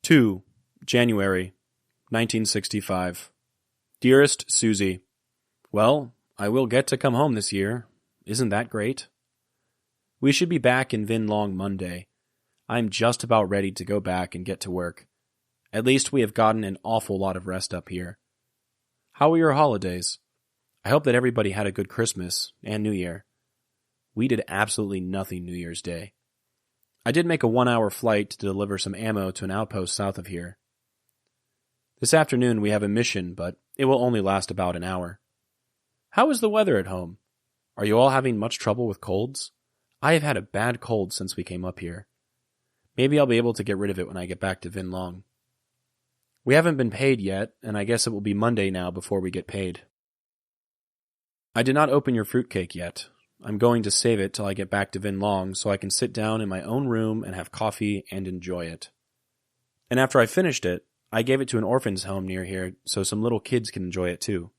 2. January, 1965. Dearest Suzie, well, I will get to come home this year. Isn't that great? We should be back in Vinh Long Monday. I'm just about ready to go back and get to work. At least we have gotten an awful lot of rest up here. How were your holidays? I hope that everybody had a good Christmas and New Year. We did absolutely nothing New Year's Day. I did make a 1-hour flight to deliver some ammo to an outpost south of here. This afternoon we have a mission, but it will only last about an hour. How is the weather at home? Are you all having much trouble with colds? I have had a bad cold since we came up here. Maybe I'll be able to get rid of it when I get back to Vinh Long. We haven't been paid yet, and I guess it will be Monday now before we get paid. I did not open your fruitcake yet. I'm going to save it till I get back to Vinh Long so I can sit down in my own room and have coffee and enjoy it. And after I finished it, I gave it to an orphan's home near here so some little kids can enjoy it too.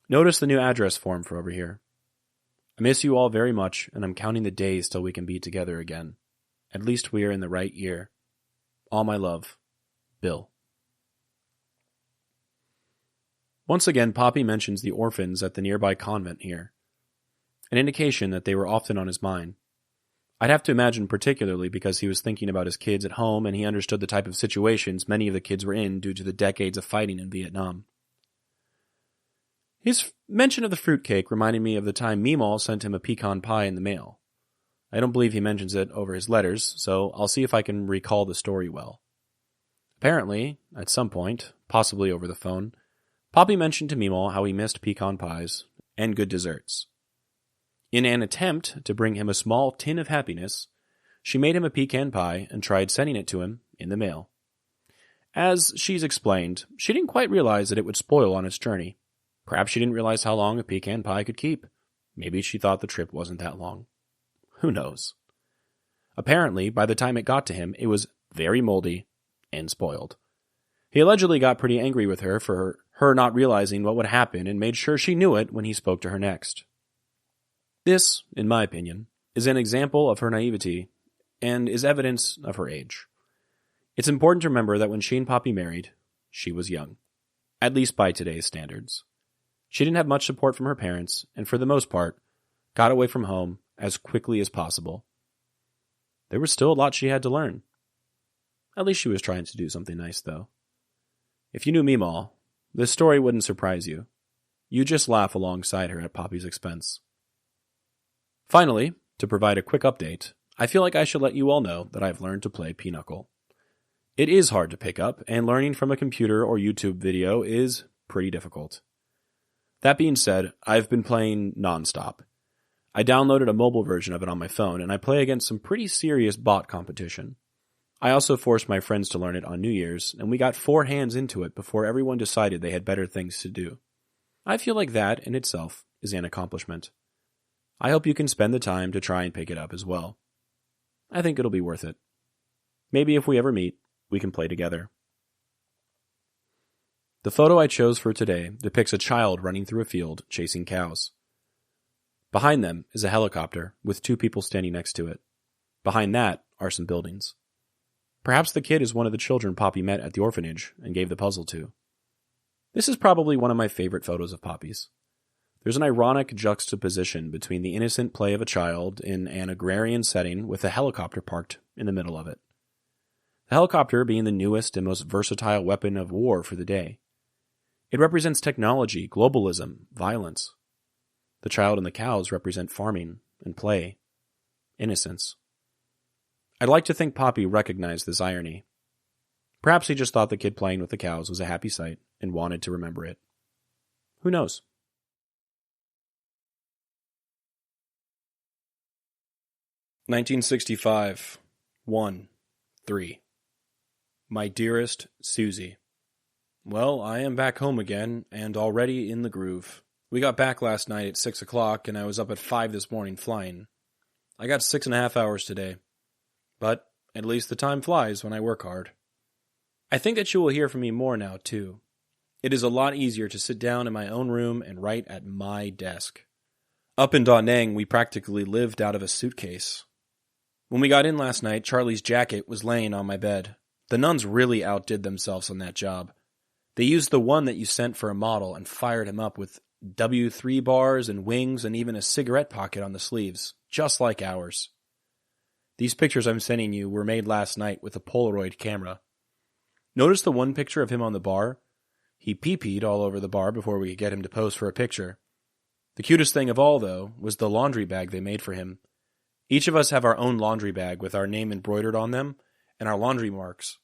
Notice the new address form for over here. I miss you all very much, and I'm counting the days till we can be together again. At least we are in the right year. All my love, Bill. Once again, Poppy mentions the orphans at the nearby convent here, an indication that they were often on his mind. I'd have to imagine particularly because he was thinking about his kids at home and he understood the type of situations many of the kids were in due to the decades of fighting in Vietnam. His mention of the fruitcake reminded me of the time Meemaw sent him a pecan pie in the mail. I don't believe he mentions it over his letters, so I'll see if I can recall the story well. Apparently, at some point, possibly over the phone, Poppy mentioned to Meemaw how he missed pecan pies and good desserts. In an attempt to bring him a small tin of happiness, she made him a pecan pie and tried sending it to him in the mail. As she's explained, she didn't quite realize that it would spoil on its journey. Perhaps she didn't realize how long a pecan pie could keep. Maybe she thought the trip wasn't that long. Who knows? Apparently, by the time it got to him, it was very moldy and spoiled. He allegedly got pretty angry with her for her not realizing what would happen and made sure she knew it when he spoke to her next. This, in my opinion, is an example of her naivety and is evidence of her age. It's important to remember that when she and Poppy married, she was young, at least by today's standards. She didn't have much support from her parents, and for the most part, got away from home as quickly as possible. There was still a lot she had to learn. At least she was trying to do something nice, though. If you knew Meemaw, this story wouldn't surprise you. You'd just laugh alongside her at Poppy's expense. Finally, to provide a quick update, I feel like I should let you all know that I've learned to play Pinochle. It is hard to pick up, and learning from a computer or YouTube video is pretty difficult. That being said, I've been playing nonstop. I downloaded a mobile version of it on my phone, and I play against some pretty serious bot competition. I also forced my friends to learn it on New Year's, and we got 4 hands into it before everyone decided they had better things to do. I feel like that, in itself, is an accomplishment. I hope you can spend the time to try and pick it up as well. I think it'll be worth it. Maybe if we ever meet, we can play together. The photo I chose for today depicts a child running through a field chasing cows. Behind them is a helicopter with 2 people standing next to it. Behind that are some buildings. Perhaps the kid is one of the children Poppy met at the orphanage and gave the puzzle to. This is probably one of my favorite photos of Poppy's. There's an ironic juxtaposition between the innocent play of a child in an agrarian setting with a helicopter parked in the middle of it. The helicopter being the newest and most versatile weapon of war for the day. It represents technology, globalism, violence. The child and the cows represent farming and play, innocence. I'd like to think Poppy recognized this irony. Perhaps he just thought the kid playing with the cows was a happy sight and wanted to remember it. Who knows? (1965) 1-3. My Dearest Suzie. Well, I am back home again, and already in the groove. We got back last night at 6 o'clock, and I was up at 5 this morning flying. I got 6.5 hours today. But at least the time flies when I work hard. I think that you will hear from me more now, too. It is a lot easier to sit down in my own room and write at my desk. Up in Da Nang, we practically lived out of a suitcase. When we got in last night, Charlie's jacket was laying on my bed. The nuns really outdid themselves on that job. They used the one that you sent for a model and fired him up with W3 bars and wings and even a cigarette pocket on the sleeves, just like ours. These pictures I'm sending you were made last night with a Polaroid camera. Notice the one picture of him on the bar? He pee-peed all over the bar before we could get him to pose for a picture. The cutest thing of all, though, was the laundry bag they made for him. Each of us have our own laundry bag with our name embroidered on them and our laundry marks.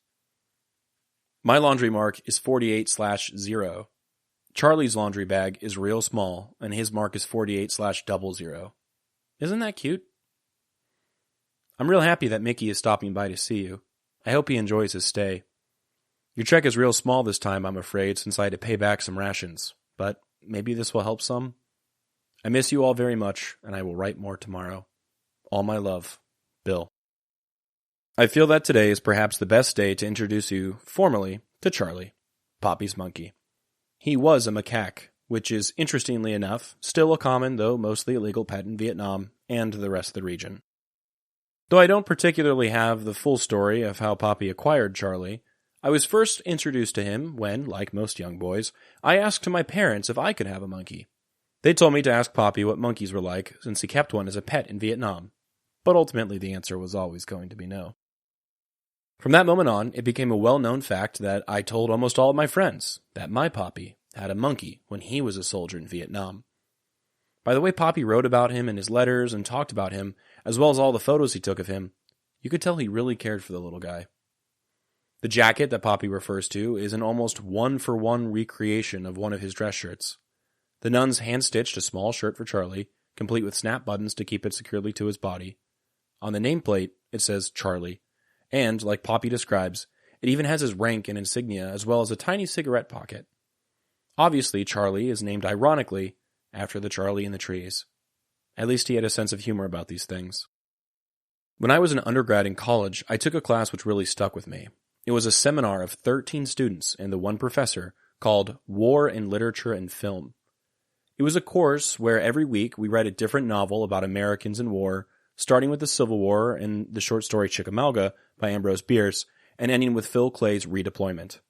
My laundry mark is 48/0. Charlie's laundry bag is real small, and his mark is 48/00. Isn't that cute? I'm real happy that Mickey is stopping by to see you. I hope he enjoys his stay. Your check is real small this time, I'm afraid, since I had to pay back some rations, but maybe this will help some. I miss you all very much, and I will write more tomorrow. All my love, Bill. I feel that today is perhaps the best day to introduce you, formally, to Charlie, Poppy's monkey. He was a macaque, which is, interestingly enough, still a common, though mostly illegal pet in Vietnam and the rest of the region. Though I don't particularly have the full story of how Poppy acquired Charlie, I was first introduced to him when, like most young boys, I asked my parents if I could have a monkey. They told me to ask Poppy what monkeys were like, since he kept one as a pet in Vietnam. But ultimately the answer was always going to be no. From that moment on, it became a well-known fact that I told almost all of my friends that my Poppy had a monkey when he was a soldier in Vietnam. By the way Poppy wrote about him in his letters and talked about him, as well as all the photos he took of him, you could tell he really cared for the little guy. The jacket that Poppy refers to is an almost one-for-one recreation of one of his dress shirts. The nuns hand-stitched a small shirt for Charlie, complete with snap buttons to keep it securely to his body. On the nameplate, it says Charlie, and, like Poppy describes, it even has his rank and insignia as well as a tiny cigarette pocket. Obviously, Charlie is named ironically after the Charlie in the trees. At least he had a sense of humor about these things. When I was an undergrad in college, I took a class which really stuck with me. It was a seminar of 13 students and the one professor called War in Literature and Film. It was a course where every week we read a different novel about Americans in war, starting with the Civil War and the short story Chickamauga by Ambrose Bierce, and ending with Phil Clay's Redeployment.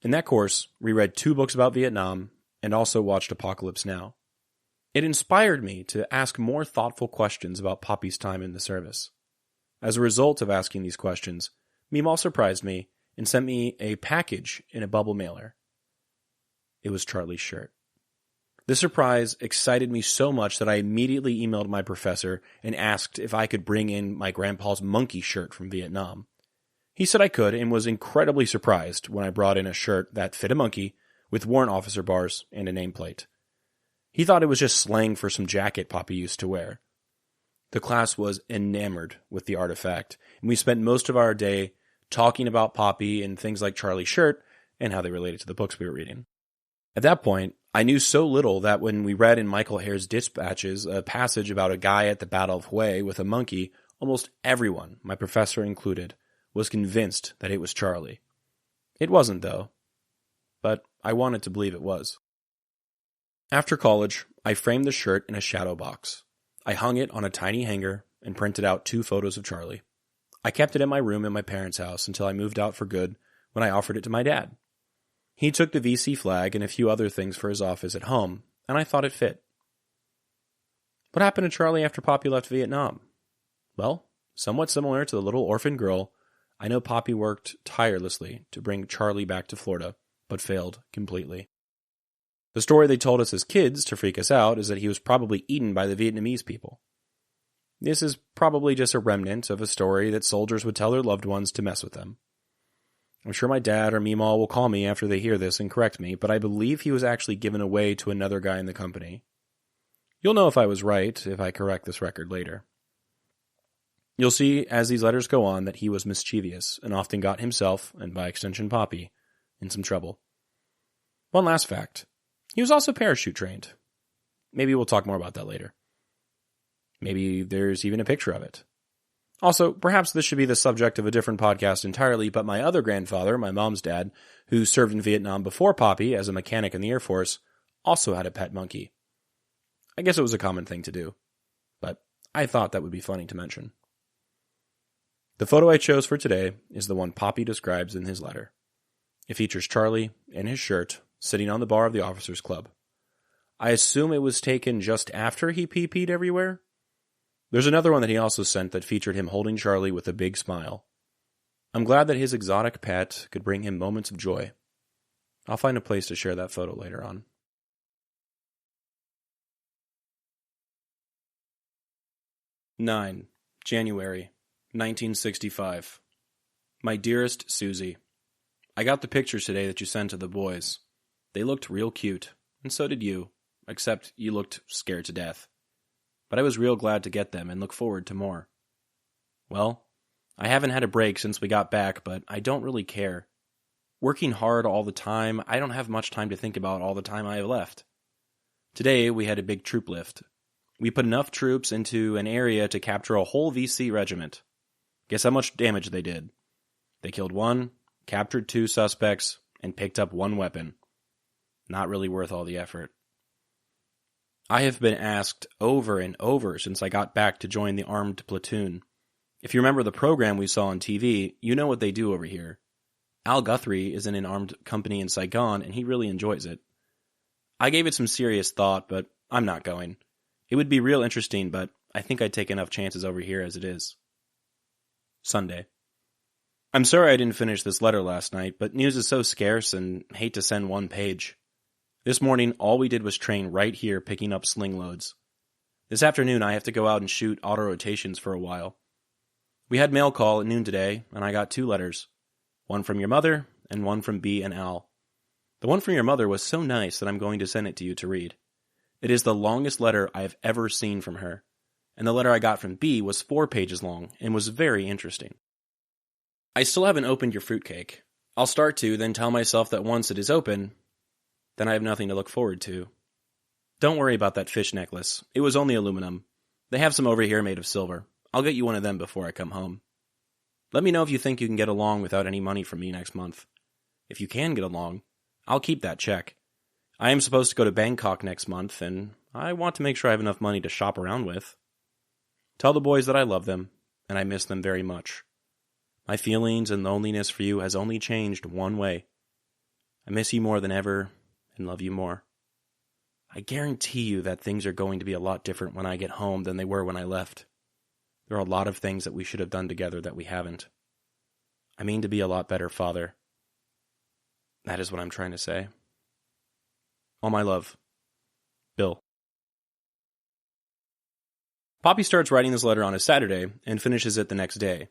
In that course, we read 2 books about Vietnam and also watched Apocalypse Now. It inspired me to ask more thoughtful questions about Poppy's time in the service. As a result of asking these questions, Meemaw surprised me and sent me a package in a bubble mailer. It was Charlie's shirt. This surprise excited me so much that I immediately emailed my professor and asked if I could bring in my grandpa's monkey shirt from Vietnam. He said I could and was incredibly surprised when I brought in a shirt that fit a monkey with warrant officer bars and a nameplate. He thought it was just slang for some jacket Poppy used to wear. The class was enamored with the artifact, and we spent most of our day talking about Poppy and things like Charlie's shirt and how they related to the books we were reading. At that point, I knew so little that when we read in Michael Hare's Dispatches a passage about a guy at the Battle of Hue with a monkey, almost everyone, my professor included, was convinced that it was Charlie. It wasn't, though, but I wanted to believe it was. After college, I framed the shirt in a shadow box. I hung it on a tiny hanger and printed out 2 photos of Charlie. I kept it in my room in my parents' house until I moved out for good when I offered it to my dad. He took the VC flag and a few other things for his office at home, and I thought it fit. What happened to Charlie after Poppy left Vietnam? Well, somewhat similar to the little orphan girl, I know Poppy worked tirelessly to bring Charlie back to Florida, but failed completely. The story they told us as kids to freak us out is that he was probably eaten by the Vietnamese people. This is probably just a remnant of a story that soldiers would tell their loved ones to mess with them. I'm sure my dad or Meemaw will call me after they hear this and correct me, but I believe he was actually given away to another guy in the company. You'll know if I was right if I correct this record later. You'll see as these letters go on that he was mischievous and often got himself, and by extension Poppy, in some trouble. One last fact. He was also parachute trained. Maybe we'll talk more about that later. Maybe there's even a picture of it. Also, perhaps this should be the subject of a different podcast entirely, but my other grandfather, my mom's dad, who served in Vietnam before Poppy as a mechanic in the Air Force, also had a pet monkey. I guess it was a common thing to do, but I thought that would be funny to mention. The photo I chose for today is the one Poppy describes in his letter. It features Charlie, in his shirt, sitting on the bar of the officers' club. I assume it was taken just after he pee-peed everywhere? There's another one that he also sent that featured him holding Charlie with a big smile. I'm glad that his exotic pet could bring him moments of joy. I'll find a place to share that photo later on. 9. January, 1965. My dearest Suzie, I got the pictures today that you sent to the boys. They looked real cute, and so did you, except you looked scared to death. But I was real glad to get them and look forward to more. Well, I haven't had a break since we got back, but I don't really care. Working hard all the time, I don't have much time to think about all the time I have left. Today, we had a big troop lift. We put enough troops into an area to capture a whole VC regiment. Guess how much damage they did? They killed 1, captured 2 suspects, and picked up 1 weapon. Not really worth all the effort. I have been asked over and over since I got back to join the armed platoon. If you remember the program we saw on TV, you know what they do over here. Al Guthrie is in an armed company in Saigon, and he really enjoys it. I gave it some serious thought, but I'm not going. It would be real interesting, but I think I'd take enough chances over here as it is. Sunday. I'm sorry I didn't finish this letter last night, but news is so scarce and hate to send 1 page. This morning, all we did was train right here picking up sling loads. This afternoon, I have to go out and shoot auto rotations for a while. We had mail call at noon today, and I got 2 letters. One from your mother, and one from B and Al. The one from your mother was so nice that I'm going to send it to you to read. It is the longest letter I have ever seen from her, and the letter I got from B was 4 pages long and was very interesting. I still haven't opened your fruitcake. I'll start to, then tell myself that once it is open, then I have nothing to look forward to. Don't worry about that fish necklace. It was only aluminum. They have some over here made of silver. I'll get you one of them before I come home. Let me know if you think you can get along without any money from me next month. If you can get along, I'll keep that check. I am supposed to go to Bangkok next month, and I want to make sure I have enough money to shop around with. Tell the boys that I love them, and I miss them very much. My feelings and loneliness for you has only changed one way. I miss you more than ever, and love you more. I guarantee you that things are going to be a lot different when I get home than they were when I left. There are a lot of things that we should have done together that we haven't. I mean to be a lot better father. That is what I'm trying to say. All my love. Bill. Poppy starts writing this letter on a Saturday and finishes it the next day.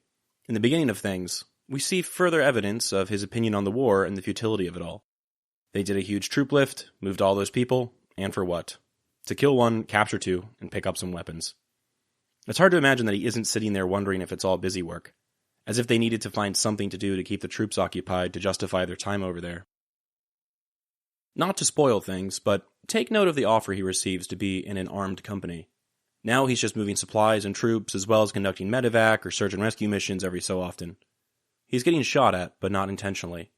In the beginning of things, we see further evidence of his opinion on the war and the futility of it all. They did a huge troop lift, moved all those people, and for what? To kill 1, capture 2, and pick up some weapons. It's hard to imagine that he isn't sitting there wondering if it's all busy work, as if they needed to find something to do to keep the troops occupied to justify their time over there. Not to spoil things, but take note of the offer he receives to be in an armed company. Now he's just moving supplies and troops, as well as conducting medevac or search and rescue missions every so often. He's getting shot at, but not intentionally.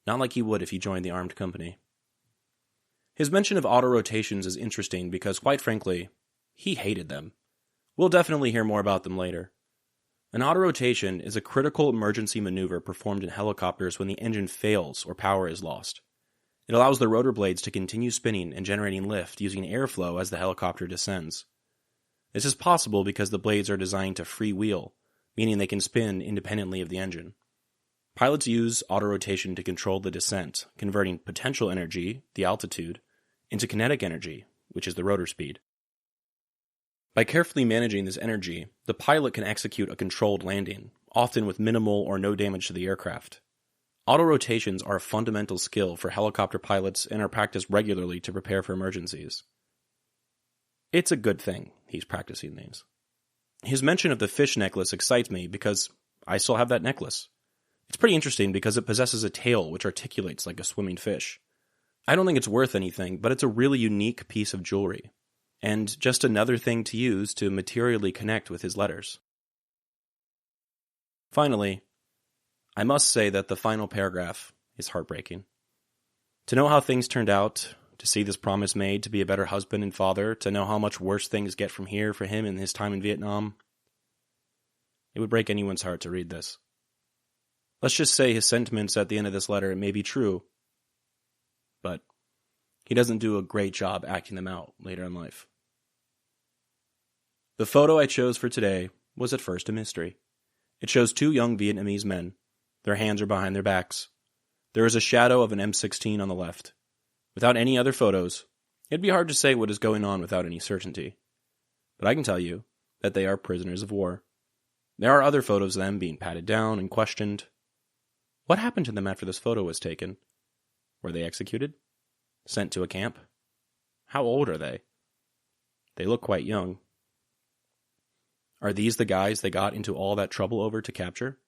Not like he would if he joined the armed company. His mention of auto rotations is interesting because, quite frankly, he hated them. We'll definitely hear more about them later. An auto rotation is a critical emergency maneuver performed in helicopters when the engine fails or power is lost. It allows the rotor blades to continue spinning and generating lift using airflow as the helicopter descends. This is possible because the blades are designed to freewheel, meaning they can spin independently of the engine. Pilots use autorotation to control the descent, converting potential energy, the altitude, into kinetic energy, which is the rotor speed. By carefully managing this energy, the pilot can execute a controlled landing, often with minimal or no damage to the aircraft. Autorotations are a fundamental skill for helicopter pilots and are practiced regularly to prepare for emergencies. It's a good thing he's practicing these. His mention of the fish necklace excites me because I still have that necklace. It's pretty interesting because it possesses a tail which articulates like a swimming fish. I don't think it's worth anything, but it's a really unique piece of jewelry, and just another thing to use to materially connect with his letters. Finally, I must say that the final paragraph is heartbreaking. To know how things turned out, to see this promise made to be a better husband and father, to know how much worse things get from here for him in his time in Vietnam, It would break anyone's heart to read this. Let's just say his sentiments at the end of this letter may be true, but he doesn't do a great job acting them out later in life. The photo I chose for today was at first a mystery. It shows two young Vietnamese men. Their hands are behind their backs. There is a shadow of an M16 on the left. Without any other photos, it'd be hard to say what is going on without any certainty. But I can tell you that they are prisoners of war. There are other photos of them being patted down and questioned. What happened to them after this photo was taken? Were they executed? Sent to a camp? How old are they? They look quite young. Are these the guys they got into all that trouble over to capture?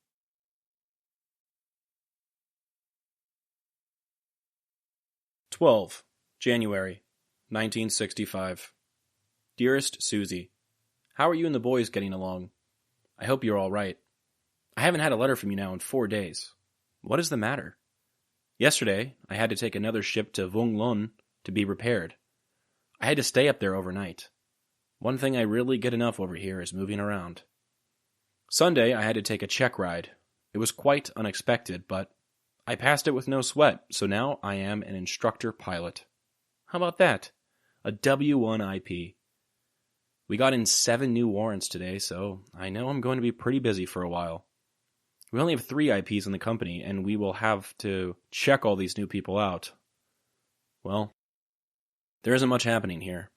January 1965. Dearest Suzie, how are you and the boys getting along? I hope you're all right. I haven't had a letter from you now in 4 days. What is the matter? Yesterday, I had to take another ship to Vung Lon to be repaired. I had to stay up there overnight. One thing I really get enough over here is moving around. Sunday, I had to take a check ride. It was quite unexpected, but I passed it with no sweat, so now I am an instructor pilot. How about that? A W1 IP. We got in 7 new warrants today, so I know I'm going to be pretty busy for a while. We only have 3 IPs in the company, and we will have to check all these new people out. Well, there isn't much happening here.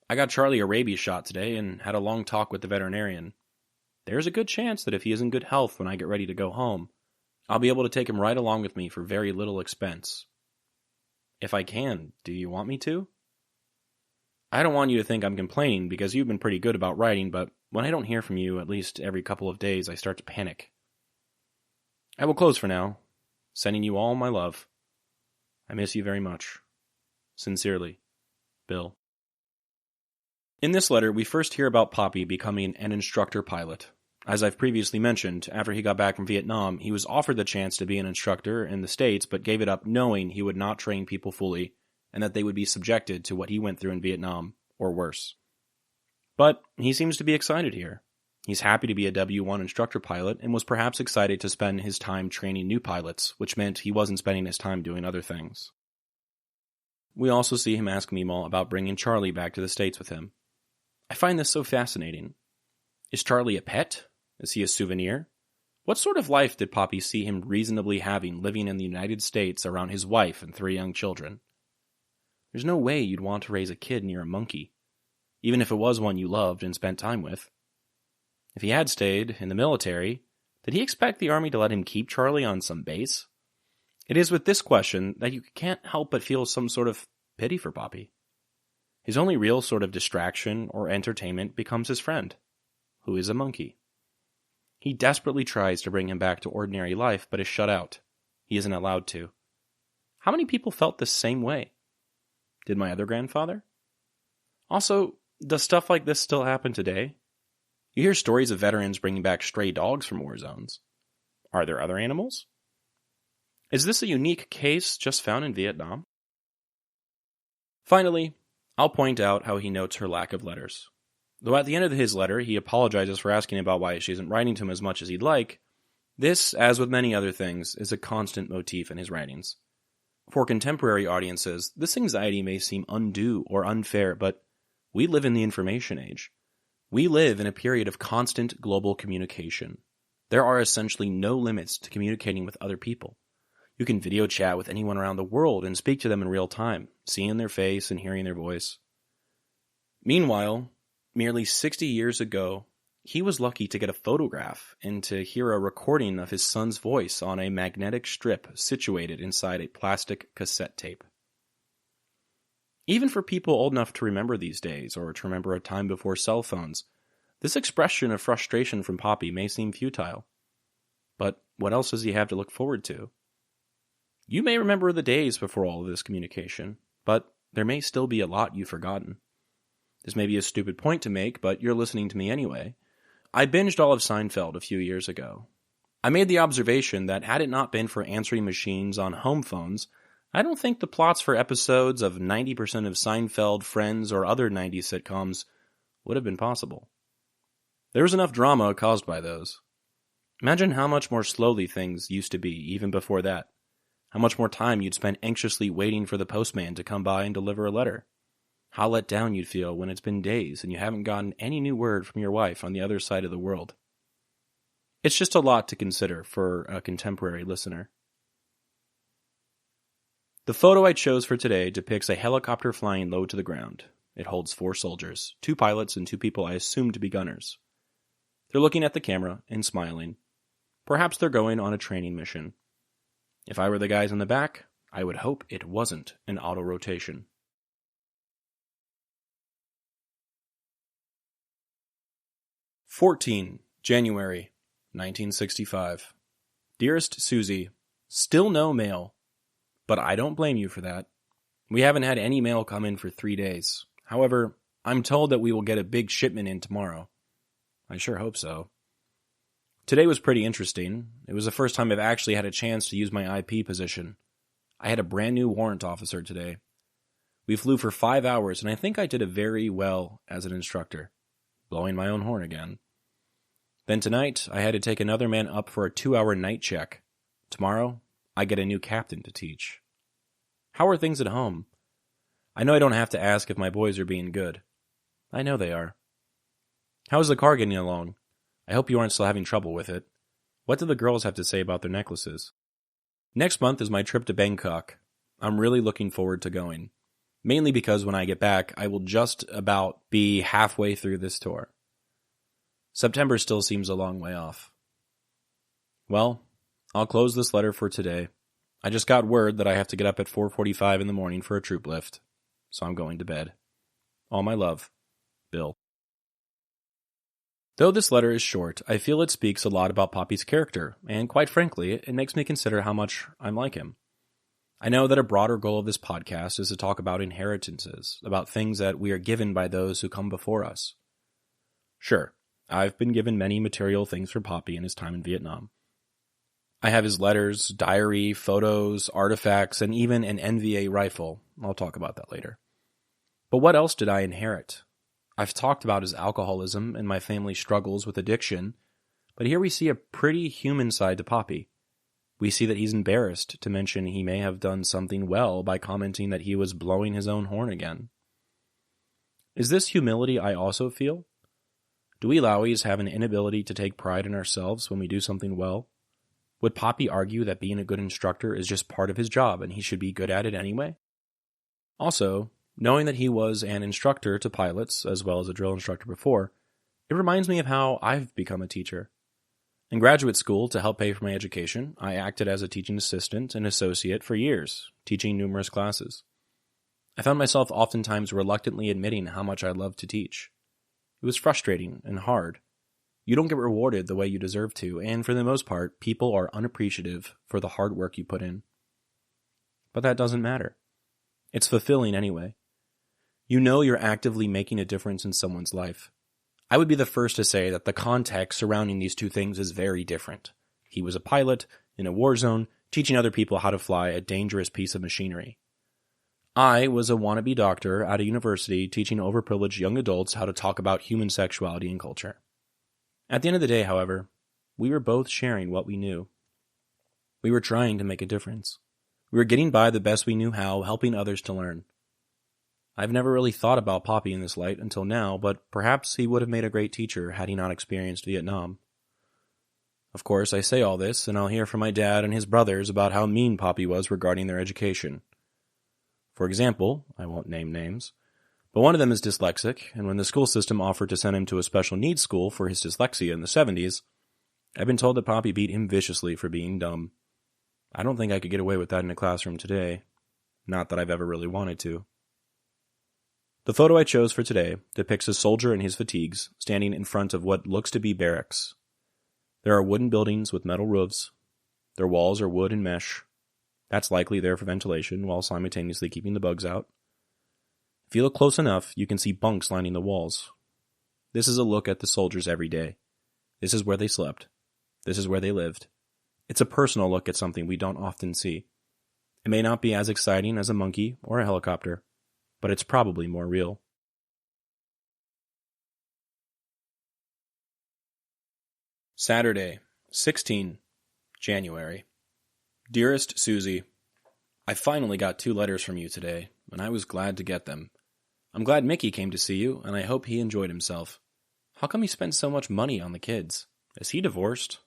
I got Charlie a rabies shot today and had a long talk with the veterinarian. There's a good chance that if he is in good health when I get ready to go home, I'll be able to take him right along with me for very little expense. If I can, do you want me to? I don't want you to think I'm complaining because you've been pretty good about writing, but when I don't hear from you at least every couple of days, I start to panic. I will close for now, sending you all my love. I miss you very much. Sincerely, Bill. In this letter, we first hear about Poppy becoming an instructor pilot. As I've previously mentioned, after he got back from Vietnam, he was offered the chance to be an instructor in the States, but gave it up knowing he would not train people fully, and that they would be subjected to what he went through in Vietnam, or worse. But he seems to be excited here. He's happy to be a W1 instructor pilot, and was perhaps excited to spend his time training new pilots, which meant he wasn't spending his time doing other things. We also see him ask Meemaw about bringing Charlie back to the States with him. I find this so fascinating. Is Charlie a pet? Is he a souvenir? What sort of life did Poppy see him reasonably having living in the United States around his wife and 3 young children? There's no way you'd want to raise a kid near a monkey, even if it was one you loved and spent time with. If he had stayed in the military, did he expect the Army to let him keep Charlie on some base? It is with this question that you can't help but feel some sort of pity for Poppy. His only real sort of distraction or entertainment becomes his friend, who is a monkey. He desperately tries to bring him back to ordinary life, but is shut out. He isn't allowed to. How many people felt the same way? Did my other grandfather? Also, does stuff like this still happen today? You hear stories of veterans bringing back stray dogs from war zones. Are there other animals? Is this a unique case just found in Vietnam? Finally, I'll point out how he notes her lack of letters. Though at the end of his letter, he apologizes for asking about why she isn't writing to him as much as he'd like, this, as with many other things, is a constant motif in his writings. For contemporary audiences, this anxiety may seem undue or unfair, but we live in the information age. We live in a period of constant global communication. There are essentially no limits to communicating with other people. You can video chat with anyone around the world and speak to them in real time, seeing their face and hearing their voice. Meanwhile, merely 60 years ago, he was lucky to get a photograph and to hear a recording of his son's voice on a magnetic strip situated inside a plastic cassette tape. Even for people old enough to remember these days, or to remember a time before cell phones, this expression of frustration from Poppy may seem futile. But what else does he have to look forward to? You may remember the days before all of this communication, but there may still be a lot you've forgotten. This may be a stupid point to make, but you're listening to me anyway. I binged all of Seinfeld a few years ago. I made the observation that had it not been for answering machines on home phones, I don't think the plots for episodes of 90% of Seinfeld, Friends, or other 90s sitcoms would have been possible. There was enough drama caused by those. Imagine how much more slowly things used to be even before that. How much more time you'd spend anxiously waiting for the postman to come by and deliver a letter. How let down you'd feel when it's been days and you haven't gotten any new word from your wife on the other side of the world. It's just a lot to consider for a contemporary listener. The photo I chose for today depicts a helicopter flying low to the ground. It holds 4 soldiers, 2 pilots and 2 people I assume to be gunners. They're looking at the camera and smiling. Perhaps they're going on a training mission. If I were the guys in the back, I would hope it wasn't an auto-rotation. 14 January 1965. Dearest Suzie, still no mail. But I don't blame you for that. We haven't had any mail come in for 3 days. However, I'm told that we will get a big shipment in tomorrow. I sure hope so. Today was pretty interesting. It was the first time I've actually had a chance to use my IP position. I had a brand new warrant officer today. We flew for 5 hours, and I think I did it very well as an instructor, blowing my own horn again. Then tonight, I had to take another man up for a 2-hour night check. Tomorrow, I get a new captain to teach. How are things at home? I know I don't have to ask if my boys are being good. I know they are. How's the car getting along? I hope you aren't still having trouble with it. What do the girls have to say about their necklaces? Next month is my trip to Bangkok. I'm really looking forward to going. Mainly because when I get back, I will just about be halfway through this tour. September still seems a long way off. Well, I'll close this letter for today. I just got word that I have to get up at 4:45 in the morning for a troop lift, so I'm going to bed. All my love, Bill. Though this letter is short, I feel it speaks a lot about Poppy's character, and quite frankly, it makes me consider how much I'm like him. I know that a broader goal of this podcast is to talk about inheritances, about things that we are given by those who come before us. Sure, I've been given many material things from Poppy in his time in Vietnam. I have his letters, diary, photos, artifacts, and even an NVA rifle. I'll talk about that later. But what else did I inherit? I've talked about his alcoholism and my family's struggles with addiction, but here we see a pretty human side to Poppy. We see that he's embarrassed to mention he may have done something well by commenting that he was blowing his own horn again. Is this humility I also feel? Do we Lowies have an inability to take pride in ourselves when we do something well? Would Poppy argue that being a good instructor is just part of his job and he should be good at it anyway? Also, knowing that he was an instructor to pilots as well as a drill instructor before, it reminds me of how I've become a teacher. In graduate school, to help pay for my education, I acted as a teaching assistant and associate for years, teaching numerous classes. I found myself oftentimes reluctantly admitting how much I loved to teach. It was frustrating and hard. You don't get rewarded the way you deserve to, and for the most part, people are unappreciative for the hard work you put in. But that doesn't matter. It's fulfilling anyway. You know you're actively making a difference in someone's life. I would be the first to say that the context surrounding these two things is very different. He was a pilot in a war zone, teaching other people how to fly a dangerous piece of machinery. I was a wannabe doctor at a university teaching overprivileged young adults how to talk about human sexuality and culture. At the end of the day, however, we were both sharing what we knew. We were trying to make a difference. We were getting by the best we knew how, helping others to learn. I've never really thought about Poppy in this light until now, but perhaps he would have made a great teacher had he not experienced Vietnam. Of course, I say all this, and I'll hear from my dad and his brothers about how mean Poppy was regarding their education. For example, I won't name names, but one of them is dyslexic, and when the school system offered to send him to a special needs school for his dyslexia in the 70s, I've been told that Poppy beat him viciously for being dumb. I don't think I could get away with that in a classroom today. Not that I've ever really wanted to. The photo I chose for today depicts a soldier in his fatigues standing in front of what looks to be barracks. There are wooden buildings with metal roofs. Their walls are wood and mesh. That's likely there for ventilation while simultaneously keeping the bugs out. If you look close enough, you can see bunks lining the walls. This is a look at the soldiers every day. This is where they slept. This is where they lived. It's a personal look at something we don't often see. It may not be as exciting as a monkey or a helicopter, but it's probably more real. Saturday, 16 January. Dearest Suzie, I finally got 2 letters from you today, and I was glad to get them. I'm glad Mickey came to see you, and I hope he enjoyed himself. How come you spend so much money on the kids? Is he divorced?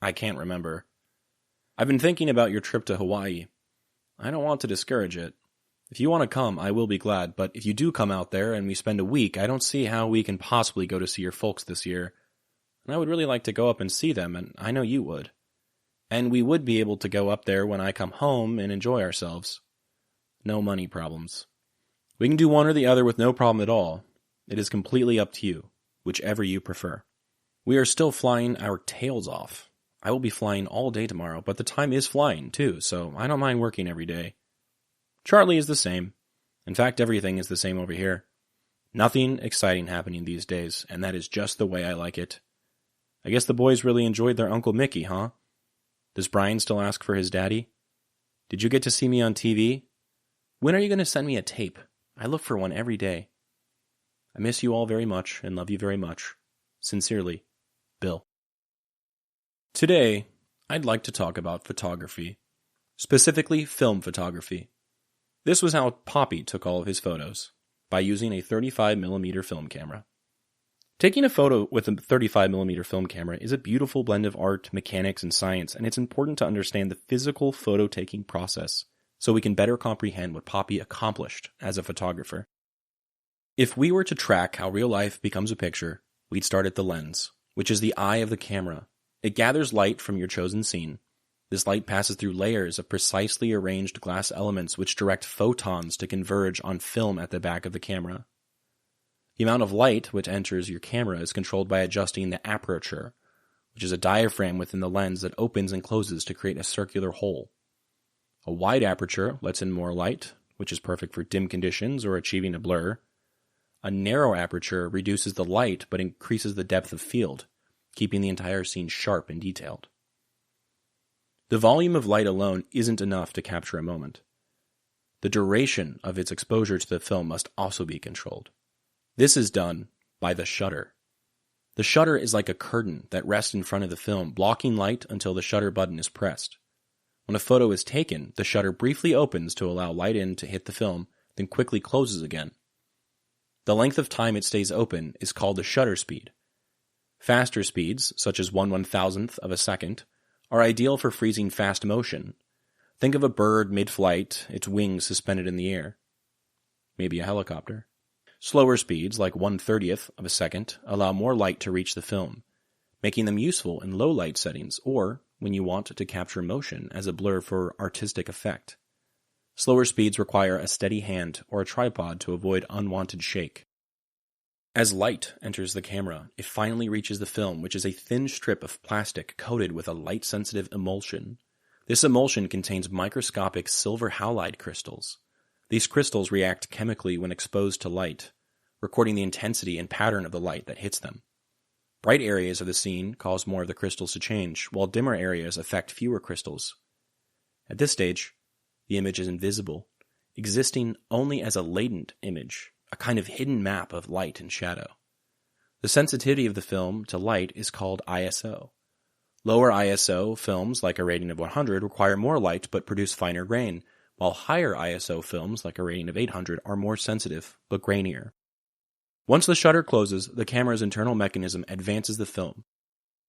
I can't remember. I've been thinking about your trip to Hawaii. I don't want to discourage it. If you want to come, I will be glad, but if you do come out there and we spend a week, I don't see how we can possibly go to see your folks this year. And I would really like to go up and see them, and I know you would. And we would be able to go up there when I come home and enjoy ourselves. No money problems. We can do one or the other with no problem at all. It is completely up to you, whichever you prefer. We are still flying our tails off. I will be flying all day tomorrow, but the time is flying too, so I don't mind working every day. Charlie is the same. In fact, everything is the same over here. Nothing exciting happening these days, and that is just the way I like it. I guess the boys really enjoyed their Uncle Mickey, huh? Does Brian still ask for his daddy? Did you get to see me on TV? When are you going to send me a tape? I look for one every day. I miss you all very much and love you very much. Sincerely, Bill. Today, I'd like to talk about photography, specifically film photography. This was how Poppy took all of his photos, by using a 35mm film camera. Taking a photo with a 35mm film camera is a beautiful blend of art, mechanics, and science, and it's important to understand the physical photo-taking process so we can better comprehend what Poppy accomplished as a photographer. If we were to track how real life becomes a picture, we'd start at the lens, which is the eye of the camera. It gathers light from your chosen scene. This light passes through layers of precisely arranged glass elements which direct photons to converge on film at the back of the camera. The amount of light which enters your camera is controlled by adjusting the aperture, which is a diaphragm within the lens that opens and closes to create a circular hole. A wide aperture lets in more light, which is perfect for dim conditions or achieving a blur. A narrow aperture reduces the light but increases the depth of field, keeping the entire scene sharp and detailed. The volume of light alone isn't enough to capture a moment. The duration of its exposure to the film must also be controlled. This is done by the shutter. The shutter is like a curtain that rests in front of the film, blocking light until the shutter button is pressed. When a photo is taken, the shutter briefly opens to allow light in to hit the film, then quickly closes again. The length of time it stays open is called the shutter speed. Faster speeds, such as 1/1000th of a second, are ideal for freezing fast motion. Think of a bird mid-flight, its wings suspended in the air. Maybe a helicopter. Slower speeds, like 1/30th of a second, allow more light to reach the film, making them useful in low light settings or when you want to capture motion as a blur for artistic effect. Slower speeds require a steady hand or a tripod to avoid unwanted shake. As light enters the camera, it finally reaches the film, which is a thin strip of plastic coated with a light-sensitive emulsion. This emulsion contains microscopic silver halide crystals. These crystals react chemically when exposed to light, recording the intensity and pattern of the light that hits them. Bright areas of the scene cause more of the crystals to change, while dimmer areas affect fewer crystals. At this stage, the image is invisible, existing only as a latent image, a kind of hidden map of light and shadow. The sensitivity of the film to light is called ISO. Lower ISO films, like a rating of 100, require more light but produce finer grain, while higher ISO films, like a rating of 800, are more sensitive but grainier. Once the shutter closes, the camera's internal mechanism advances the film.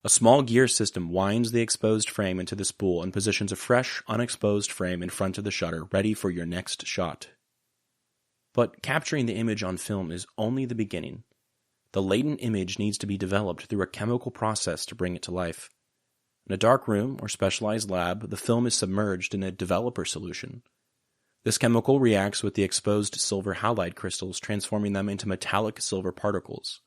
A small gear system winds the exposed frame into the spool and positions a fresh, unexposed frame in front of the shutter, ready for your next shot. But capturing the image on film is only the beginning. The latent image needs to be developed through a chemical process to bring it to life. In a dark room or specialized lab, the film is submerged in a developer solution. This chemical reacts with the exposed silver halide crystals, transforming them into metallic silver particles.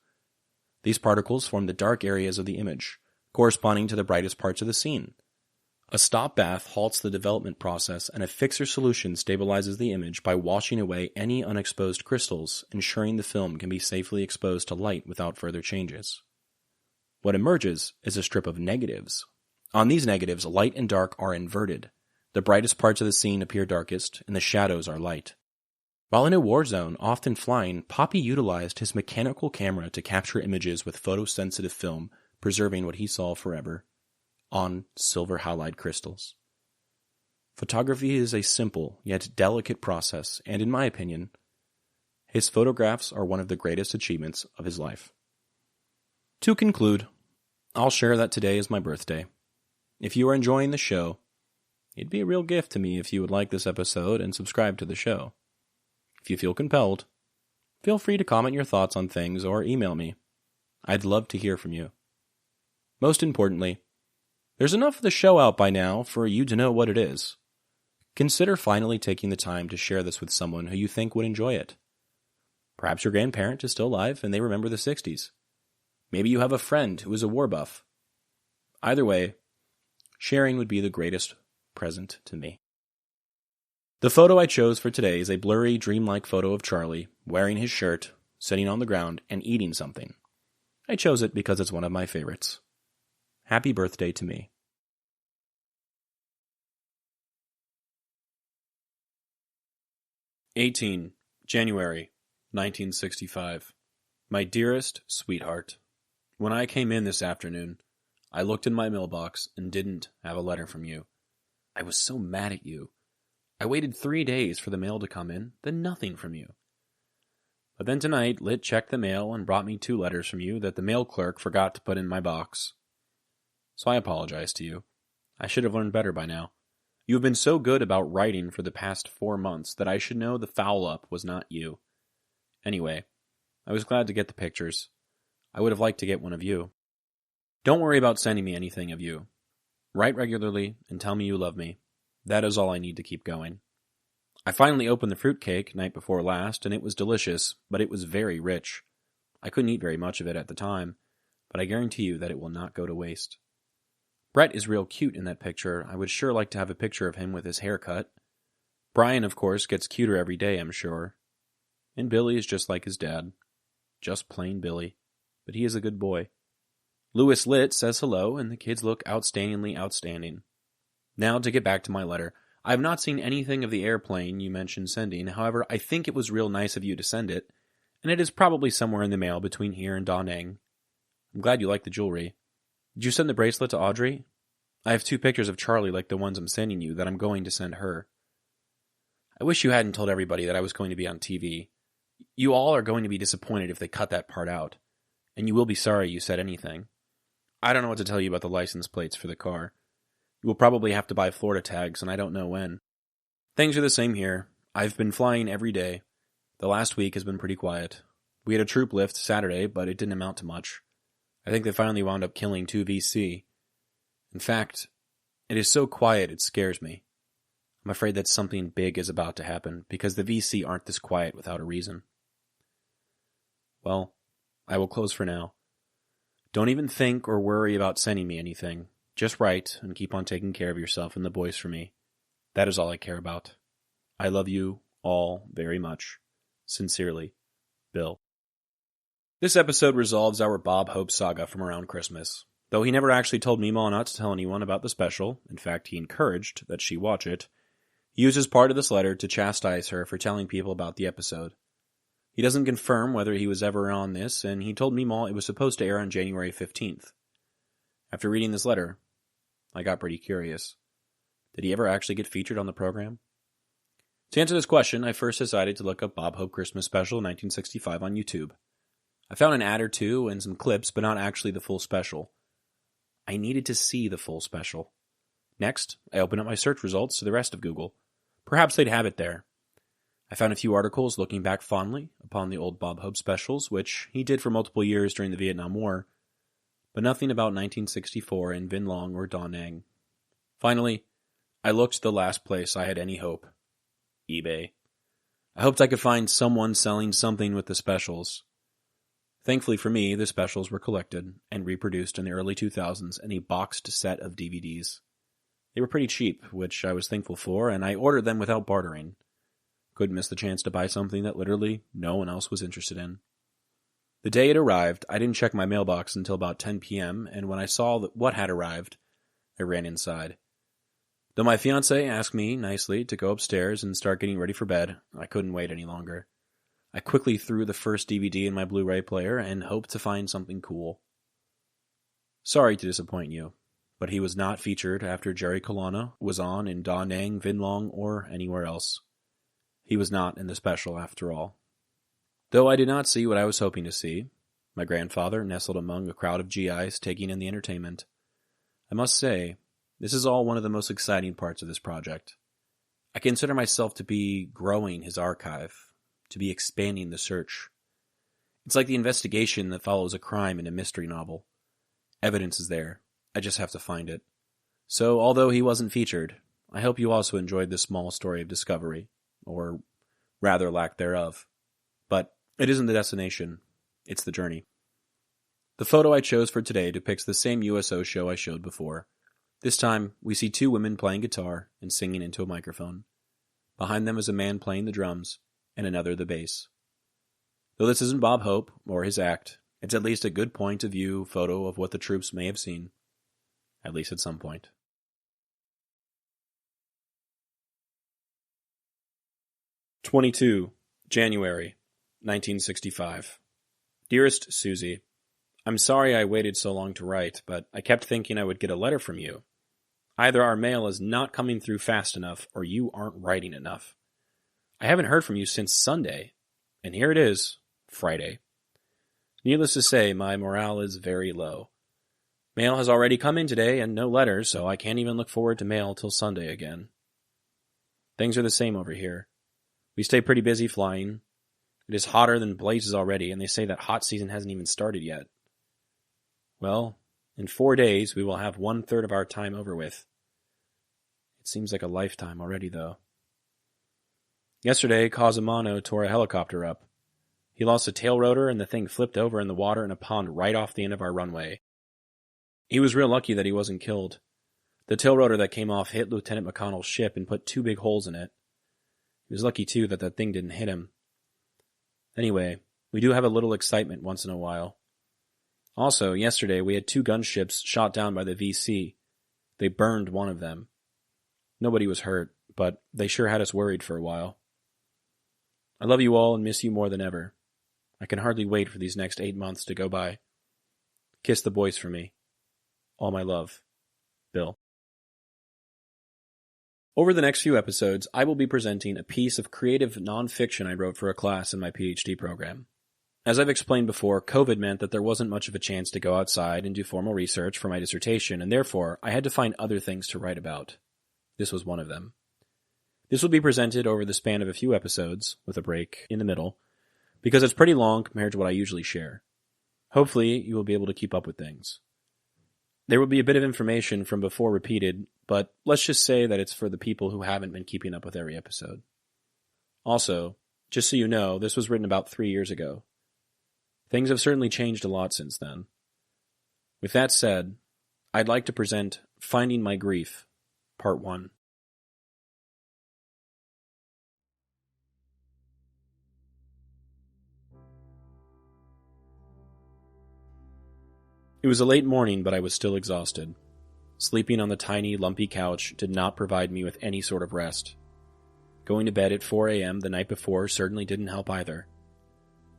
These particles form the dark areas of the image, corresponding to the brightest parts of the scene. A stop bath halts the development process, and a fixer solution stabilizes the image by washing away any unexposed crystals, ensuring the film can be safely exposed to light without further changes. What emerges is a strip of negatives. On these negatives, light and dark are inverted. The brightest parts of the scene appear darkest, and the shadows are light. While in a war zone, often flying, Poppy utilized his mechanical camera to capture images with photosensitive film preserving what he saw forever on silver halide crystals. Photography is a simple yet delicate process, and in my opinion, his photographs are one of the greatest achievements of his life. To conclude, I'll share that today is my birthday. If you are enjoying the show, it'd be a real gift to me if you would like this episode and subscribe to the show. If you feel compelled, feel free to comment your thoughts on things or email me. I'd love to hear from you. Most importantly, there's enough of the show out by now for you to know what it is. Consider finally taking the time to share this with someone who you think would enjoy it. Perhaps your grandparent is still alive and they remember the 60s. Maybe you have a friend who is a war buff. Either way, sharing would be the greatest present to me. The photo I chose for today is a blurry, dreamlike photo of Charlie wearing his shirt, sitting on the ground, and eating something. I chose it because it's one of my favorites. Happy birthday to me. January 1965. My dearest sweetheart. When I came in this afternoon, I looked in my mailbox and didn't have a letter from you. I was so mad at you. I waited 3 days for the mail to come in, then nothing from you. But then tonight, Lit checked the mail and brought me 2 letters from you that the mail clerk forgot to put in my box. So I apologize to you. I should have learned better by now. You have been so good about writing for the past 4 months that I should know the foul-up was not you. Anyway, I was glad to get the pictures. I would have liked to get one of you. Don't worry about sending me anything of you. Write regularly and tell me you love me. That is all I need to keep going. I finally opened the fruitcake night before last, and it was delicious, but it was very rich. I couldn't eat very much of it at the time, but I guarantee you that it will not go to waste. Brett is real cute in that picture. I would sure like to have a picture of him with his hair cut. Brian, of course, gets cuter every day, I'm sure. And Billy is just like his dad. Just plain Billy. But he is a good boy. Louis Litt says hello, and the kids look outstandingly outstanding. Now to get back to my letter. I have not seen anything of the airplane you mentioned sending. However, I think it was real nice of you to send it, and it is probably somewhere in the mail between here and Da Nang. I'm glad you like the jewelry. Did you send the bracelet to Audrey? I have 2 pictures of Charlie like the ones I'm sending you that I'm going to send her. I wish you hadn't told everybody that I was going to be on TV. You all are going to be disappointed if they cut that part out, and you will be sorry you said anything. I don't know what to tell you about the license plates for the car. You will probably have to buy Florida tags, and I don't know when. Things are the same here. I've been flying every day. The last week has been pretty quiet. We had a troop lift Saturday, but it didn't amount to much. I think they finally wound up killing 2 VC. In fact, it is so quiet it scares me. I'm afraid that something big is about to happen, because the VC aren't this quiet without a reason. Well, I will close for now. Don't even think or worry about sending me anything. Just write and keep on taking care of yourself and the boys for me. That is all I care about. I love you all very much. Sincerely, Bill. This episode resolves our Bob Hope saga from around Christmas. Though he never actually told Meemaw not to tell anyone about the special, in fact he encouraged that she watch it, he uses part of this letter to chastise her for telling people about the episode. He doesn't confirm whether he was ever on this, and he told Meemaw it was supposed to air on January 15th. After reading this letter, I got pretty curious. Did he ever actually get featured on the program? To answer this question, I first decided to look up Bob Hope Christmas Special 1965 on YouTube. I found an ad or 2 and some clips, but not actually the full special. I needed to see the full special. Next, I opened up my search results to the rest of Google. Perhaps they'd have it there. I found a few articles looking back fondly upon the old Bob Hope specials, which he did for multiple years during the Vietnam War, but nothing about 1964 in Vinh Long or Da Nang. Finally, I looked the last place I had any hope. eBay. I hoped I could find someone selling something with the specials. Thankfully for me, the specials were collected and reproduced in the early 2000s in a boxed set of DVDs. They were pretty cheap, which I was thankful for, and I ordered them without bartering. Couldn't miss the chance to buy something that literally no one else was interested in. The day it arrived, I didn't check my mailbox until about 10 p.m., and when I saw what had arrived, I ran inside. Though my fiancé asked me nicely to go upstairs and start getting ready for bed, I couldn't wait any longer. I quickly threw the first DVD in my Blu-ray player and hoped to find something cool. Sorry to disappoint you, but he was not featured after Jerry Colonna was on in Da Nang, Vin Long, or anywhere else. He was not in the special after all. Though I did not see what I was hoping to see, my grandfather nestled among a crowd of GIs taking in the entertainment. I must say, this is all one of the most exciting parts of this project. I consider myself to be growing his archive, to be expanding the search. It's like the investigation that follows a crime in a mystery novel. Evidence is there. I just have to find it. So, although he wasn't featured, I hope you also enjoyed this small story of discovery, or rather lack thereof. But it isn't the destination, it's the journey. The photo I chose for today depicts the same USO show I showed before. This time, we see two women playing guitar and singing into a microphone. Behind them is a man playing the drums, and another the bass. Though this isn't Bob Hope or his act, it's at least a good point of view photo of what the troops may have seen. At least at some point. January 1965. Dearest Suzie, I'm sorry I waited so long to write, but I kept thinking I would get a letter from you. Either our mail is not coming through fast enough, or you aren't writing enough. I haven't heard from you since Sunday, and here it is, Friday. Needless to say, my morale is very low. Mail has already come in today, and no letters, so I can't even look forward to mail till Sunday again. Things are the same over here. We stay pretty busy flying. It is hotter than blazes already, and they say that hot season hasn't even started yet. Well, in 4 days, we will have 1/3 of our time over with. It seems like a lifetime already, though. Yesterday, Cosumano tore a helicopter up. He lost a tail rotor, and the thing flipped over in the water in a pond right off the end of our runway. He was real lucky that he wasn't killed. The tail rotor that came off hit Lieutenant McConnell's ship and put 2 big holes in it. He was lucky, too, that that thing didn't hit him. Anyway, we do have a little excitement once in a while. Also, yesterday we had 2 gunships shot down by the VC. They burned one of them. Nobody was hurt, but they sure had us worried for a while. I love you all and miss you more than ever. I can hardly wait for these next 8 months to go by. Kiss the boys for me. All my love. Bill. Over the next few episodes, I will be presenting a piece of creative nonfiction I wrote for a class in my PhD program. As I've explained before, COVID meant that there wasn't much of a chance to go outside and do formal research for my dissertation, and therefore I had to find other things to write about. This was one of them. This will be presented over the span of a few episodes, with a break in the middle, because it's pretty long compared to what I usually share. Hopefully, you will be able to keep up with things. There will be a bit of information from before repeated, but let's just say that it's for the people who haven't been keeping up with every episode. Also, just so you know, this was written about 3 years ago. Things have certainly changed a lot since then. With that said, I'd like to present Finding My Grief, Part 1. It was a late morning, but I was still exhausted. Sleeping on the tiny, lumpy couch did not provide me with any sort of rest. Going to bed at 4 a.m. the night before certainly didn't help either.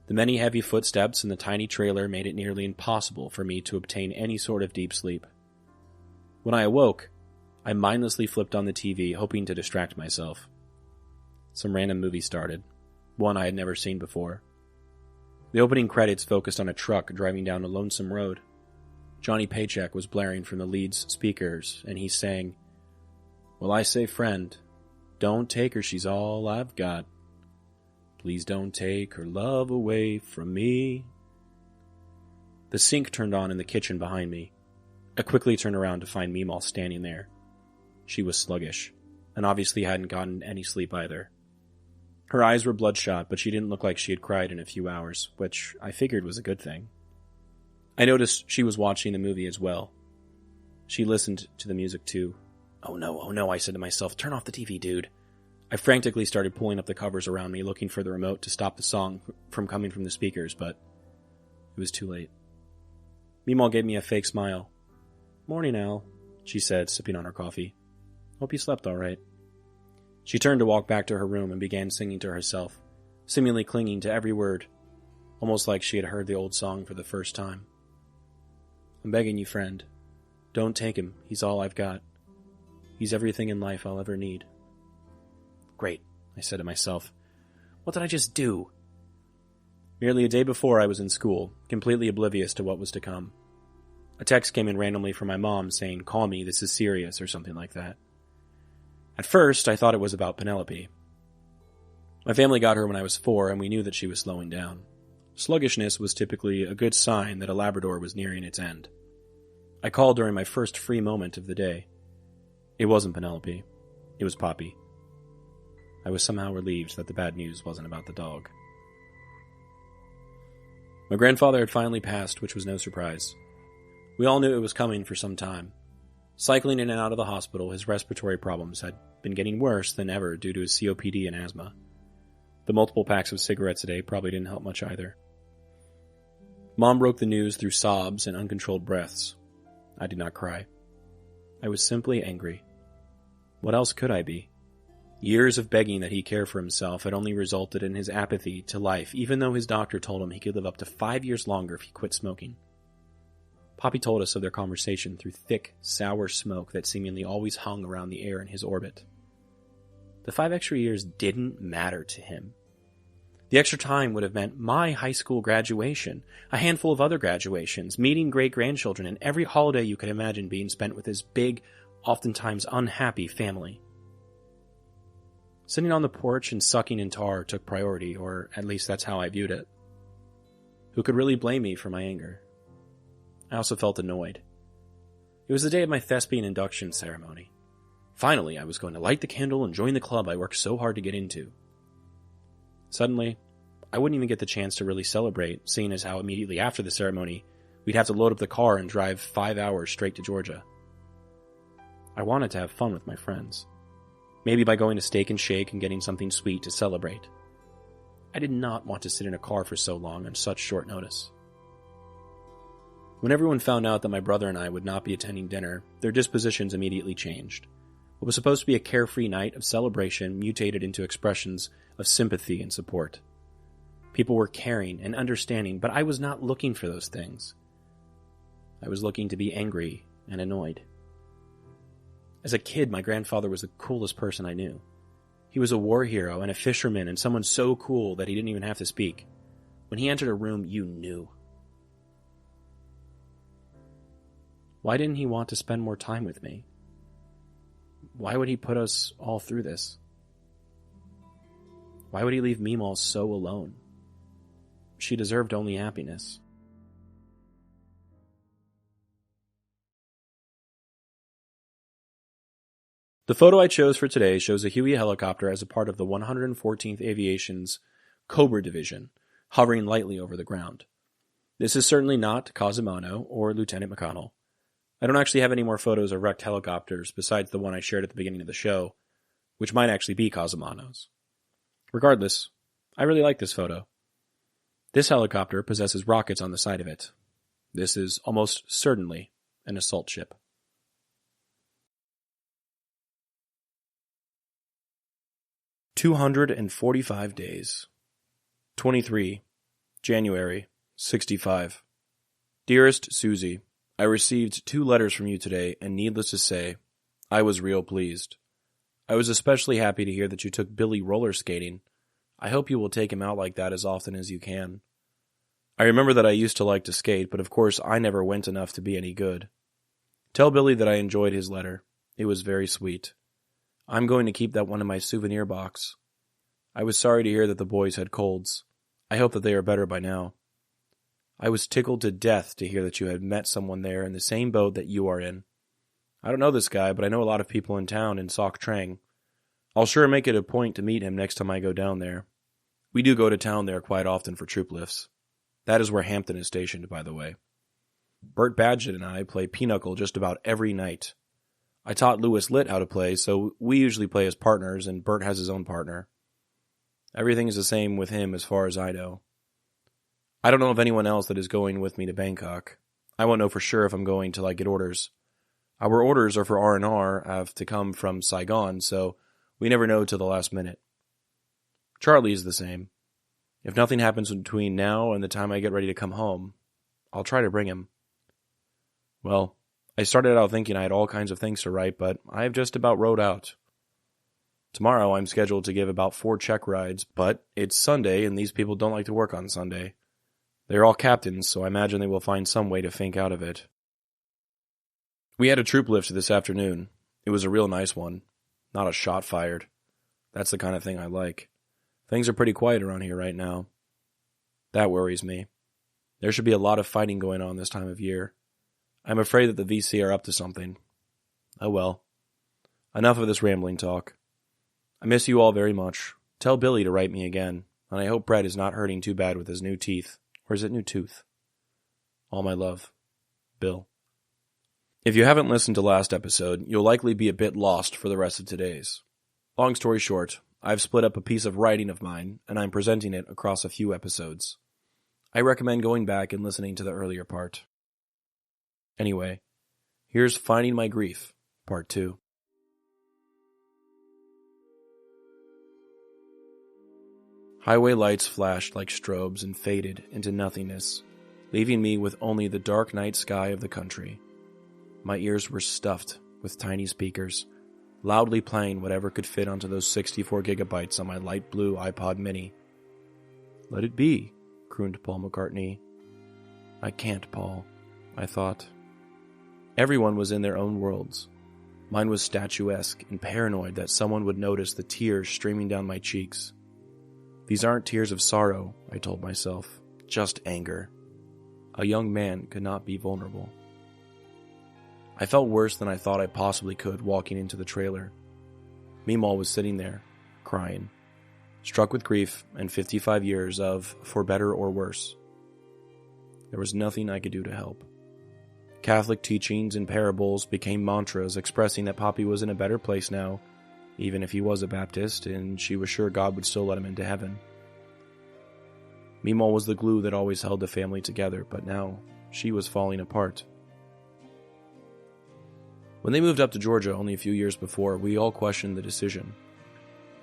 The many heavy footsteps in the tiny trailer made it nearly impossible for me to obtain any sort of deep sleep. When I awoke, I mindlessly flipped on the TV, hoping to distract myself. Some random movie started, one I had never seen before. The opening credits focused on a truck driving down a lonesome road. Johnny Paycheck was blaring from the lead's speakers, and he sang, "Well, I say, friend, don't take her, she's all I've got. Please don't take her love away from me." The sink turned on in the kitchen behind me. I quickly turned around to find Meemaw standing there. She was sluggish, and obviously hadn't gotten any sleep either. Her eyes were bloodshot, but she didn't look like she had cried in a few hours, which I figured was a good thing. I noticed she was watching the movie as well. She listened to the music too. Oh no, I said to myself, turn off the TV, dude. I frantically started pulling up the covers around me, looking for the remote to stop the song from coming from the speakers, but it was too late. Meemaw gave me a fake smile. "Morning, Al," she said, sipping on her coffee. "Hope you slept all right." She turned to walk back to her room and began singing to herself, seemingly clinging to every word, almost like she had heard the old song for the first time. I'm begging you, friend. Don't take him. He's all I've got. He's everything in life I'll ever need. Great, I said to myself. What did I just do? Merely a day before I was in school, completely oblivious to what was to come. A text came in randomly from my mom saying, "Call me, this is serious," or something like that. At first, I thought it was about Penelope. My family got her when I was 4, and we knew that she was slowing down. Sluggishness was typically a good sign that a Labrador was nearing its end. I called during my first free moment of the day. It wasn't Penelope. It was Poppy. I was somehow relieved that the bad news wasn't about the dog. My grandfather had finally passed, which was no surprise. We all knew it was coming for some time. Cycling in and out of the hospital, his respiratory problems had been getting worse than ever due to his COPD and asthma. The multiple packs of cigarettes a day probably didn't help much either. Mom broke the news through sobs and uncontrolled breaths. I did not cry. I was simply angry. What else could I be? Years of begging that he care for himself had only resulted in his apathy to life, even though his doctor told him he could live up to 5 years longer if he quit smoking. Poppy told us of their conversation through thick, sour smoke that seemingly always hung around the air in his orbit. The 5 extra years didn't matter to him. The extra time would have meant my high school graduation, a handful of other graduations, meeting great-grandchildren, and every holiday you could imagine being spent with his big, oftentimes unhappy family. Sitting on the porch and sucking in tar took priority, or at least that's how I viewed it. Who could really blame me for my anger? I also felt annoyed. It was the day of my thespian induction ceremony. Finally, I was going to light the candle and join the club I worked so hard to get into. Suddenly, I wouldn't even get the chance to really celebrate, seeing as how immediately after the ceremony, we'd have to load up the car and drive 5 hours straight to Georgia. I wanted to have fun with my friends. Maybe by going to Steak and Shake and getting something sweet to celebrate. I did not want to sit in a car for so long on such short notice. When everyone found out that my brother and I would not be attending dinner, their dispositions immediately changed. What was supposed to be a carefree night of celebration mutated into expressions of sympathy and support. People were caring and understanding, but I was not looking for those things. I was looking to be angry and annoyed. As a kid, my grandfather was the coolest person I knew. He was a war hero and a fisherman and someone so cool that he didn't even have to speak. When he entered a room, you knew. Why didn't he want to spend more time with me? Why would he put us all through this? Why would he leave Meemaw so alone? She deserved only happiness. The photo I chose for today shows a Huey helicopter as a part of the 114th Aviation's Cobra Division, hovering lightly over the ground. This is certainly not Cosimono or Lieutenant McConnell. I don't actually have any more photos of wrecked helicopters besides the one I shared at the beginning of the show, which might actually be Cosimono's. Regardless, I really like this photo. This helicopter possesses rockets on the side of it. This is almost certainly an assault ship. "245 days. 23. January, 65. Dearest Suzie, I received 2 letters from you today, and needless to say, I was real pleased. I was especially happy to hear that you took Billy roller skating. I hope you will take him out like that as often as you can. I remember that I used to like to skate, but of course I never went enough to be any good. Tell Billy that I enjoyed his letter. It was very sweet. I'm going to keep that one in my souvenir box. I was sorry to hear that the boys had colds. I hope that they are better by now. I was tickled to death to hear that you had met someone there in the same boat that you are in. I don't know this guy, but I know a lot of people in town in Sok Trang. I'll sure make it a point to meet him next time I go down there. We do go to town there quite often for troop lifts. That is where Hampton is stationed, by the way. Bert Badgett and I play pinochle just about every night. I taught Louis Litt how to play, so we usually play as partners, and Bert has his own partner. Everything is the same with him as far as I know. I don't know of anyone else that is going with me to Bangkok. I won't know for sure if I'm going till I get orders. Our orders are for R&R, have to come from Saigon, so we never know till the last minute. Charlie is the same. If nothing happens between now and the time I get ready to come home, I'll try to bring him. Well, I started out thinking I had all kinds of things to write, but I've just about wrote out. Tomorrow I'm scheduled to give about 4 check rides, but it's Sunday and these people don't like to work on Sunday. They're all captains, so I imagine they will find some way to fink out of it. We had a troop lift this afternoon. It was a real nice one. Not a shot fired. That's the kind of thing I like. Things are pretty quiet around here right now. That worries me. There should be a lot of fighting going on this time of year. I'm afraid that the VC are up to something. Oh well. Enough of this rambling talk. I miss you all very much. Tell Billy to write me again, and I hope Brett is not hurting too bad with his new teeth. Or is it new tooth? All my love. Bill. If you haven't listened to last episode, you'll likely be a bit lost for the rest of today's. Long story short, I've split up a piece of writing of mine, and I'm presenting it across a few episodes. I recommend going back and listening to the earlier part. Anyway, here's Finding My Grief, Part 2. Highway lights flashed like strobes and faded into nothingness, leaving me with only the dark night sky of the country. My ears were stuffed with tiny speakers, loudly playing whatever could fit onto those 64 gigabytes on my light blue iPod mini. Let it be, crooned Paul McCartney. I can't, Paul, I thought. Everyone was in their own worlds. Mine was statuesque and paranoid that someone would notice the tears streaming down my cheeks. These aren't tears of sorrow, I told myself, just anger. A young man could not be vulnerable. I felt worse than I thought I possibly could walking into the trailer. Meemaw was sitting there, crying, struck with grief and 55 years of for better or worse. There was nothing I could do to help. Catholic teachings and parables became mantras expressing that Poppy was in a better place now, even if he was a Baptist, and she was sure God would still let him into heaven. Meemaw was the glue that always held the family together, but now she was falling apart. When they moved up to Georgia only a few years before, we all questioned the decision.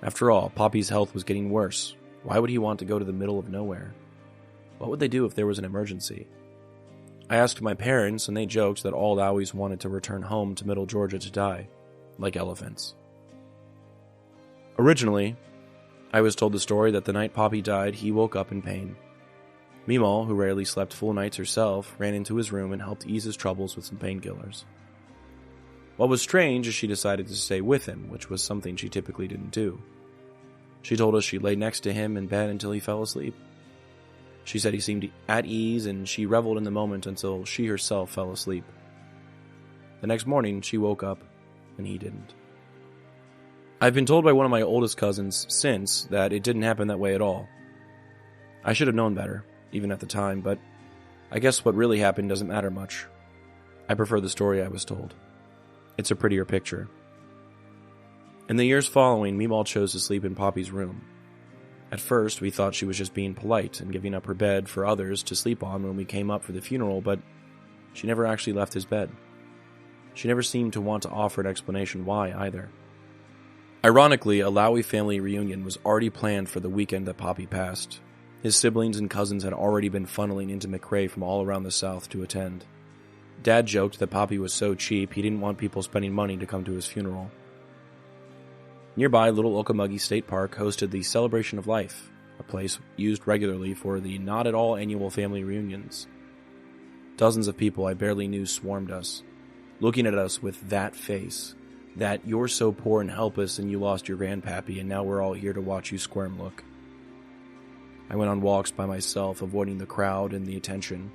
After all, Poppy's health was getting worse. Why would he want to go to the middle of nowhere? What would they do if there was an emergency? I asked my parents, and they joked that all Lowies wanted to return home to Middle Georgia to die, like elephants. Originally, I was told the story that the night Poppy died, he woke up in pain. Meemaw, who rarely slept full nights herself, ran into his room and helped ease his troubles with some painkillers. What was strange is she decided to stay with him, which was something she typically didn't do. She told us she lay next to him in bed until he fell asleep. She said he seemed at ease, and she reveled in the moment until she herself fell asleep. The next morning, she woke up, and he didn't. I've been told by one of my oldest cousins since that it didn't happen that way at all. I should have known better, even at the time, but I guess what really happened doesn't matter much. I prefer the story I was told. It's a prettier picture. In the years following, Meemaw chose to sleep in Poppy's room. At first, we thought she was just being polite and giving up her bed for others to sleep on when we came up for the funeral, but she never actually left his bed. She never seemed to want to offer an explanation why, either. Ironically, a Lowie family reunion was already planned for the weekend that Poppy passed. His siblings and cousins had already been funneling into McRae from all around the South to attend. Dad joked that Poppy was so cheap he didn't want people spending money to come to his funeral. Nearby, Little Okmulgee State Park hosted the Celebration of Life, a place used regularly for the not-at-all annual family reunions. Dozens of people I barely knew swarmed us, looking at us with that face, that "you're so poor and helpless and you lost your grandpappy and now we're all here to watch you squirm" look. I went on walks by myself, avoiding the crowd and the attention.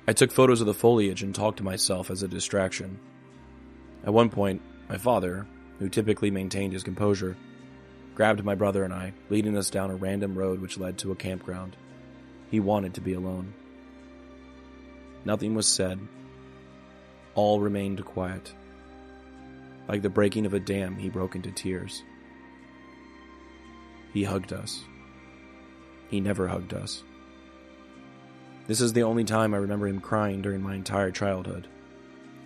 I took photos of the foliage and talked to myself as a distraction. At one point, my father, who typically maintained his composure, grabbed my brother and I, leading us down a random road which led to a campground. He wanted to be alone. Nothing was said. All remained quiet. Like the breaking of a dam, he broke into tears. He hugged us. He never hugged us. This is the only time I remember him crying during my entire childhood.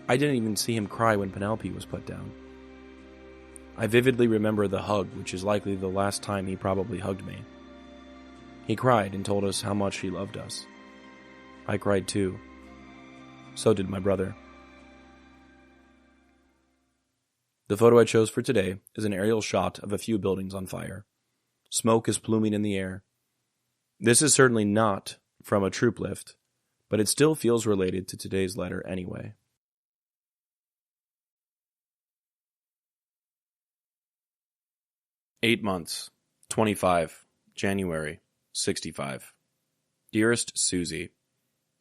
I didn't even see him cry when Penelope was put down. I vividly remember the hug, which is likely the last time he probably hugged me. He cried and told us how much he loved us. I cried too. So did my brother. The photo I chose for today is an aerial shot of a few buildings on fire. Smoke is pluming in the air. This is certainly not from a troop lift, but it still feels related to today's letter anyway. "8 months, 25, January, 65. Dearest Suzie,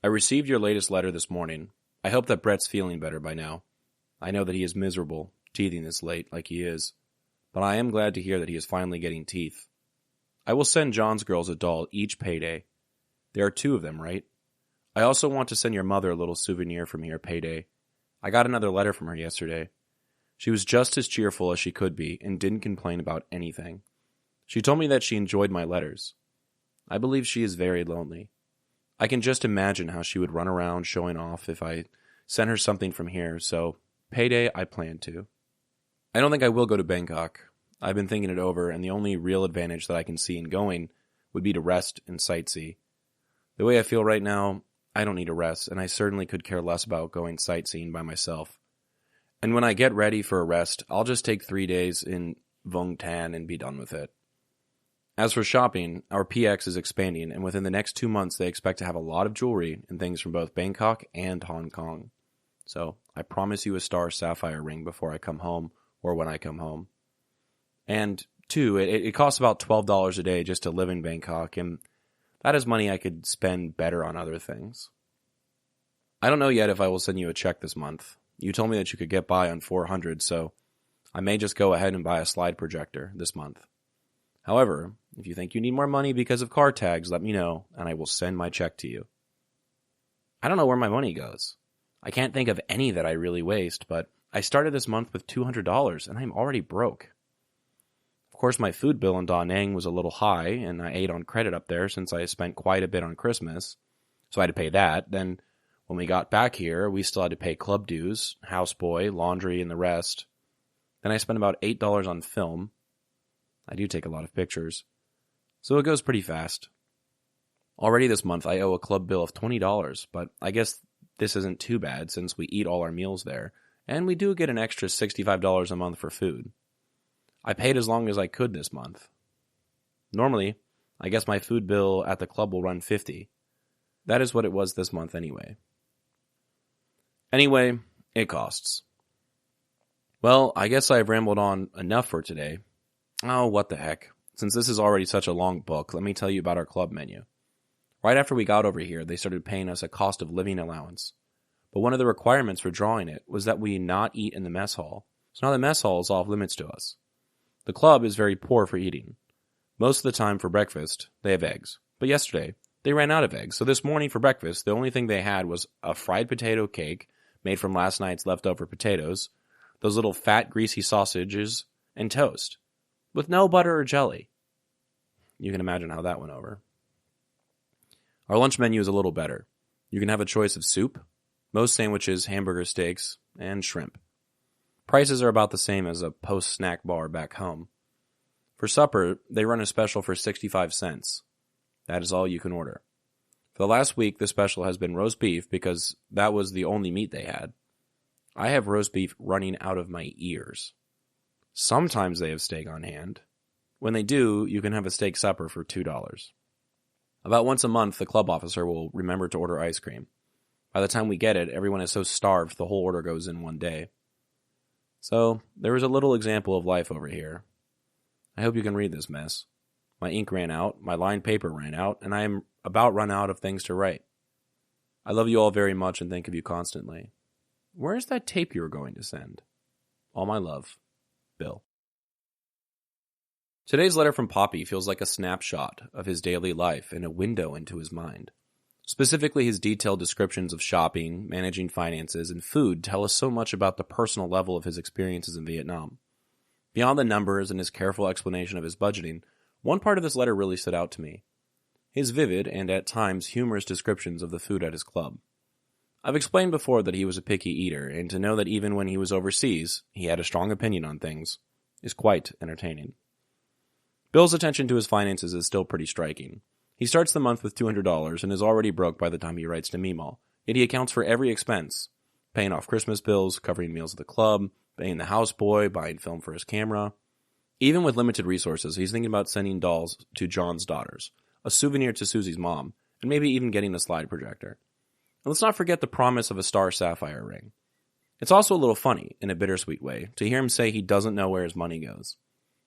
I received your latest letter this morning. I hope that Brett's feeling better by now. I know that he is miserable, teething this late like he is, but I am glad to hear that he is finally getting teeth. I will send John's girls a doll each payday. There are 2 of them, right? I also want to send your mother a little souvenir from here payday. I got another letter from her yesterday. She was just as cheerful as she could be and didn't complain about anything. She told me that she enjoyed my letters. I believe she is very lonely. I can just imagine how she would run around showing off if I sent her something from here, so payday I plan to. I don't think I will go to Bangkok. I've been thinking it over, and the only real advantage that I can see in going would be to rest and sightsee. The way I feel right now, I don't need a rest, and I certainly could care less about going sightseeing by myself. And when I get ready for a rest, I'll just take 3 days in Vung Tan and be done with it. As for shopping, our PX is expanding, and within the next 2 months they expect to have a lot of jewelry and things from both Bangkok and Hong Kong. So I promise you a star sapphire ring before I come home, or when I come home. And 2, it costs about $12 a day just to live in Bangkok, and that is money I could spend better on other things. I don't know yet if I will send you a check this month. You told me that you could get by on $400, so I may just go ahead and buy a slide projector this month. However, if you think you need more money because of car tags, let me know, and I will send my check to you. I don't know where my money goes. I can't think of any that I really waste, but I started this month with $200, and I'm already broke. Of course, my food bill in Da Nang was a little high, and I ate on credit up there since I spent quite a bit on Christmas, so I had to pay that. Then, when we got back here, we still had to pay club dues, houseboy, laundry, and the rest. Then I spent about $8 on film. I do take a lot of pictures, so it goes pretty fast. Already this month, I owe a club bill of $20, but I guess this isn't too bad since we eat all our meals there, and we do get an extra $65 a month for food. I paid as long as I could this month. Normally, I guess my food bill at the club will run $50. That is what it was this month anyway. Anyway, it costs. Well, I guess I've rambled on enough for today. Oh, what the heck. Since this is already such a long book, let me tell you about our club menu. Right after we got over here, they started paying us a cost of living allowance. But one of the requirements for drawing it was that we not eat in the mess hall. So now the mess hall is off limits to us. The club is very poor for eating. Most of the time for breakfast, they have eggs. But yesterday, they ran out of eggs. So this morning for breakfast, the only thing they had was a fried potato cake made from last night's leftover potatoes, those little fat, greasy sausages, and toast, with no butter or jelly. You can imagine how that went over. Our lunch menu is a little better. You can have a choice of soup, most sandwiches, hamburger steaks, and shrimp. Prices are about the same as a post-snack bar back home. For supper, they run a special for 65 cents. That is all you can order. For the last week, the special has been roast beef because that was the only meat they had. I have roast beef running out of my ears. Sometimes they have steak on hand. When they do, you can have a steak supper for $2. About once a month, the club officer will remember to order ice cream. By the time we get it, everyone is so starved the whole order goes in one day. So, there is a little example of life over here. I hope you can read this mess. My ink ran out, my lined paper ran out, and I am about run out of things to write. I love you all very much and think of you constantly. Where is that tape you were going to send? All my love, Bill. Today's letter from Poppy feels like a snapshot of his daily life and a window into his mind. Specifically, his detailed descriptions of shopping, managing finances, and food tell us so much about the personal level of his experiences in Vietnam. Beyond the numbers and his careful explanation of his budgeting, one part of this letter really stood out to me. His vivid and at times humorous descriptions of the food at his club. I've explained before that he was a picky eater, and to know that even when he was overseas, he had a strong opinion on things, is quite entertaining. Bill's attention to his finances is still pretty striking. He starts the month with $200 and is already broke by the time he writes to Meemaw, yet he accounts for every expense, paying off Christmas bills, covering meals at the club, paying the houseboy, buying film for his camera. Even with limited resources, he's thinking about sending dolls to John's daughters, a souvenir to Susie's mom, and maybe even getting a slide projector. And let's not forget the promise of a star sapphire ring. It's also a little funny, in a bittersweet way, to hear him say he doesn't know where his money goes.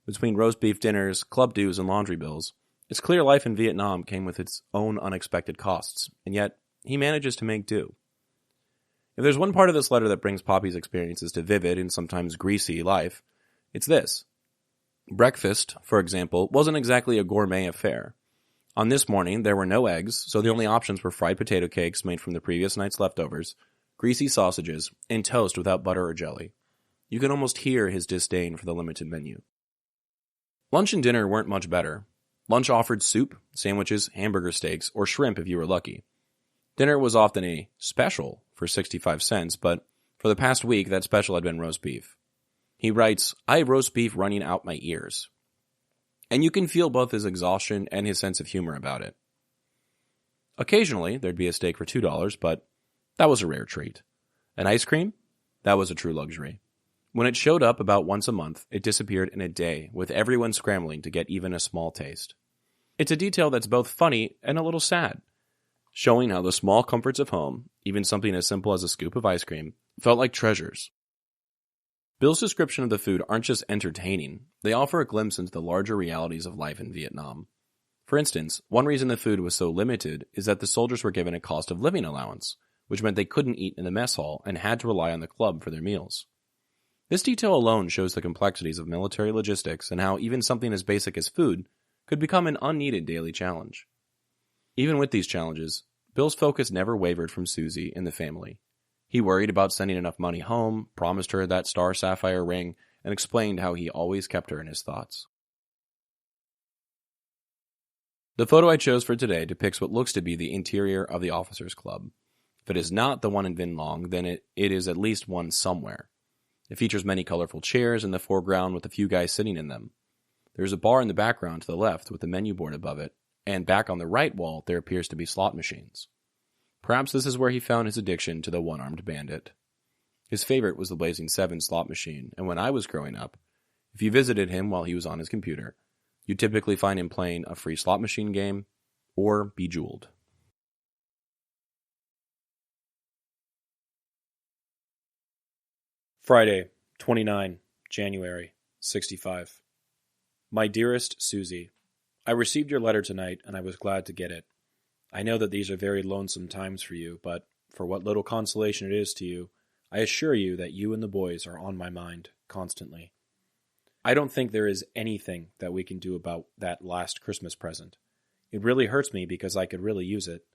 Between roast beef dinners, club dues, and laundry bills, it's clear life in Vietnam came with its own unexpected costs, and yet he manages to make do. If there's one part of this letter that brings Poppy's experiences to vivid and sometimes greasy life, it's this. Breakfast, for example, wasn't exactly a gourmet affair. On this morning, there were no eggs, so the only options were fried potato cakes made from the previous night's leftovers, greasy sausages, and toast without butter or jelly. You can almost hear his disdain for the limited menu. Lunch and dinner weren't much better. Lunch offered soup, sandwiches, hamburger steaks, or shrimp if you were lucky. Dinner was often a special for 65 cents, but for the past week, that special had been roast beef. He writes, I have roast beef running out my ears. And you can feel both his exhaustion and his sense of humor about it. Occasionally, there'd be a steak for $2, but that was a rare treat. An ice cream? That was a true luxury. When it showed up about once a month, it disappeared in a day, with everyone scrambling to get even a small taste. It's a detail that's both funny and a little sad, showing how the small comforts of home, even something as simple as a scoop of ice cream, felt like treasures. Bill's description of the food aren't just entertaining, they offer a glimpse into the larger realities of life in Vietnam. For instance, one reason the food was so limited is that the soldiers were given a cost of living allowance, which meant they couldn't eat in the mess hall and had to rely on the club for their meals. This detail alone shows the complexities of military logistics and how even something as basic as food could become an unneeded daily challenge. Even with these challenges, Bill's focus never wavered from Suzie and the family. He worried about sending enough money home, promised her that star sapphire ring, and explained how he always kept her in his thoughts. The photo I chose for today depicts what looks to be the interior of the officers' club. If it is not the one in Vinh Long, then it is at least one somewhere. It features many colorful chairs in the foreground with a few guys sitting in them. There is a bar in the background to the left with a menu board above it, and back on the right wall there appears to be slot machines. Perhaps this is where he found his addiction to the one-armed bandit. His favorite was the Blazing 7 slot machine, and when I was growing up, if you visited him while he was on his computer, you'd typically find him playing a free slot machine game or Bejeweled. Friday, 29 January, 65. My dearest Suzie, I received your letter tonight, and I was glad to get it. I know that these are very lonesome times for you, but for what little consolation it is to you, I assure you that you and the boys are on my mind constantly. I don't think there is anything that we can do about that last Christmas present. It really hurts me because I could really use it,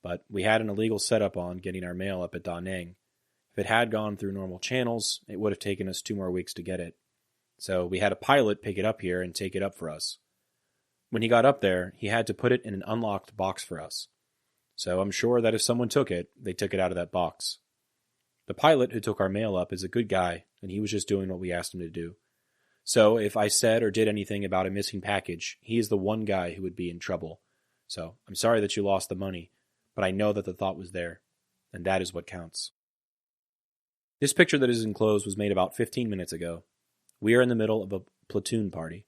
but we had an illegal setup on getting our mail up at Da Nang. If it had gone through normal channels, it would have taken us 2 more weeks to get it. So we had a pilot pick it up here and take it up for us. When he got up there, he had to put it in an unlocked box for us. So I'm sure that if someone took it, they took it out of that box. The pilot who took our mail up is a good guy, and he was just doing what we asked him to do. So if I said or did anything about a missing package, he is the one guy who would be in trouble. So I'm sorry that you lost the money, but I know that the thought was there, and that is what counts. This picture that is enclosed was made about 15 minutes ago. We are in the middle of a platoon party.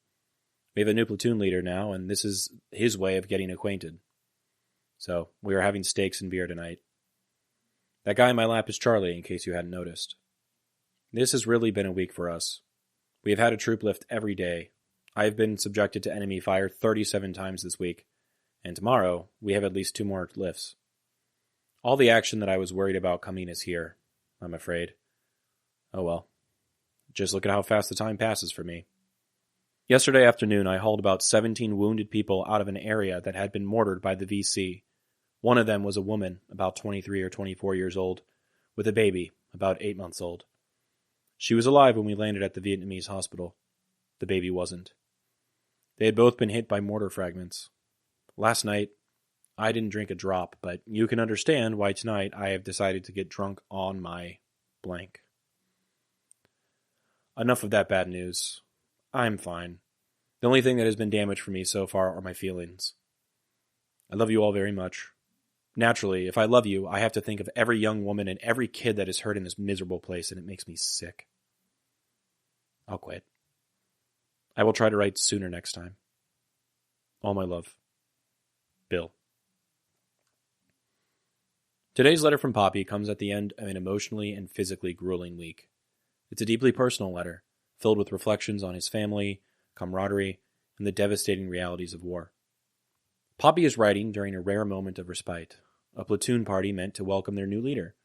We have a new platoon leader now, and this is his way of getting acquainted. So, we are having steaks and beer tonight. That guy in my lap is Charlie, in case you hadn't noticed. This has really been a week for us. We have had a troop lift every day. I have been subjected to enemy fire 37 times this week, and tomorrow we have at least 2 more lifts. All the action that I was worried about coming is here, I'm afraid. Oh well. Just look at how fast the time passes for me. Yesterday afternoon, I hauled about 17 wounded people out of an area that had been mortared by the VC. One of them was a woman, about 23 or 24 years old, with a baby, about 8 months old. She was alive when we landed at the Vietnamese hospital. The baby wasn't. They had both been hit by mortar fragments. Last night, I didn't drink a drop, but you can understand why tonight I have decided to get drunk on my blank. Enough of that bad news. I'm fine. The only thing that has been damaged for me so far are my feelings. I love you all very much. Naturally, if I love you, I have to think of every young woman and every kid that is hurt in this miserable place, and it makes me sick. I'll quit. I will try to write sooner next time. All my love. Bill. Today's letter from Poppy comes at the end of an emotionally and physically grueling week. It's a deeply personal letter, filled with reflections on his family, camaraderie, and the devastating realities of war. Poppy is writing during a rare moment of respite, a platoon party meant to welcome their new leader,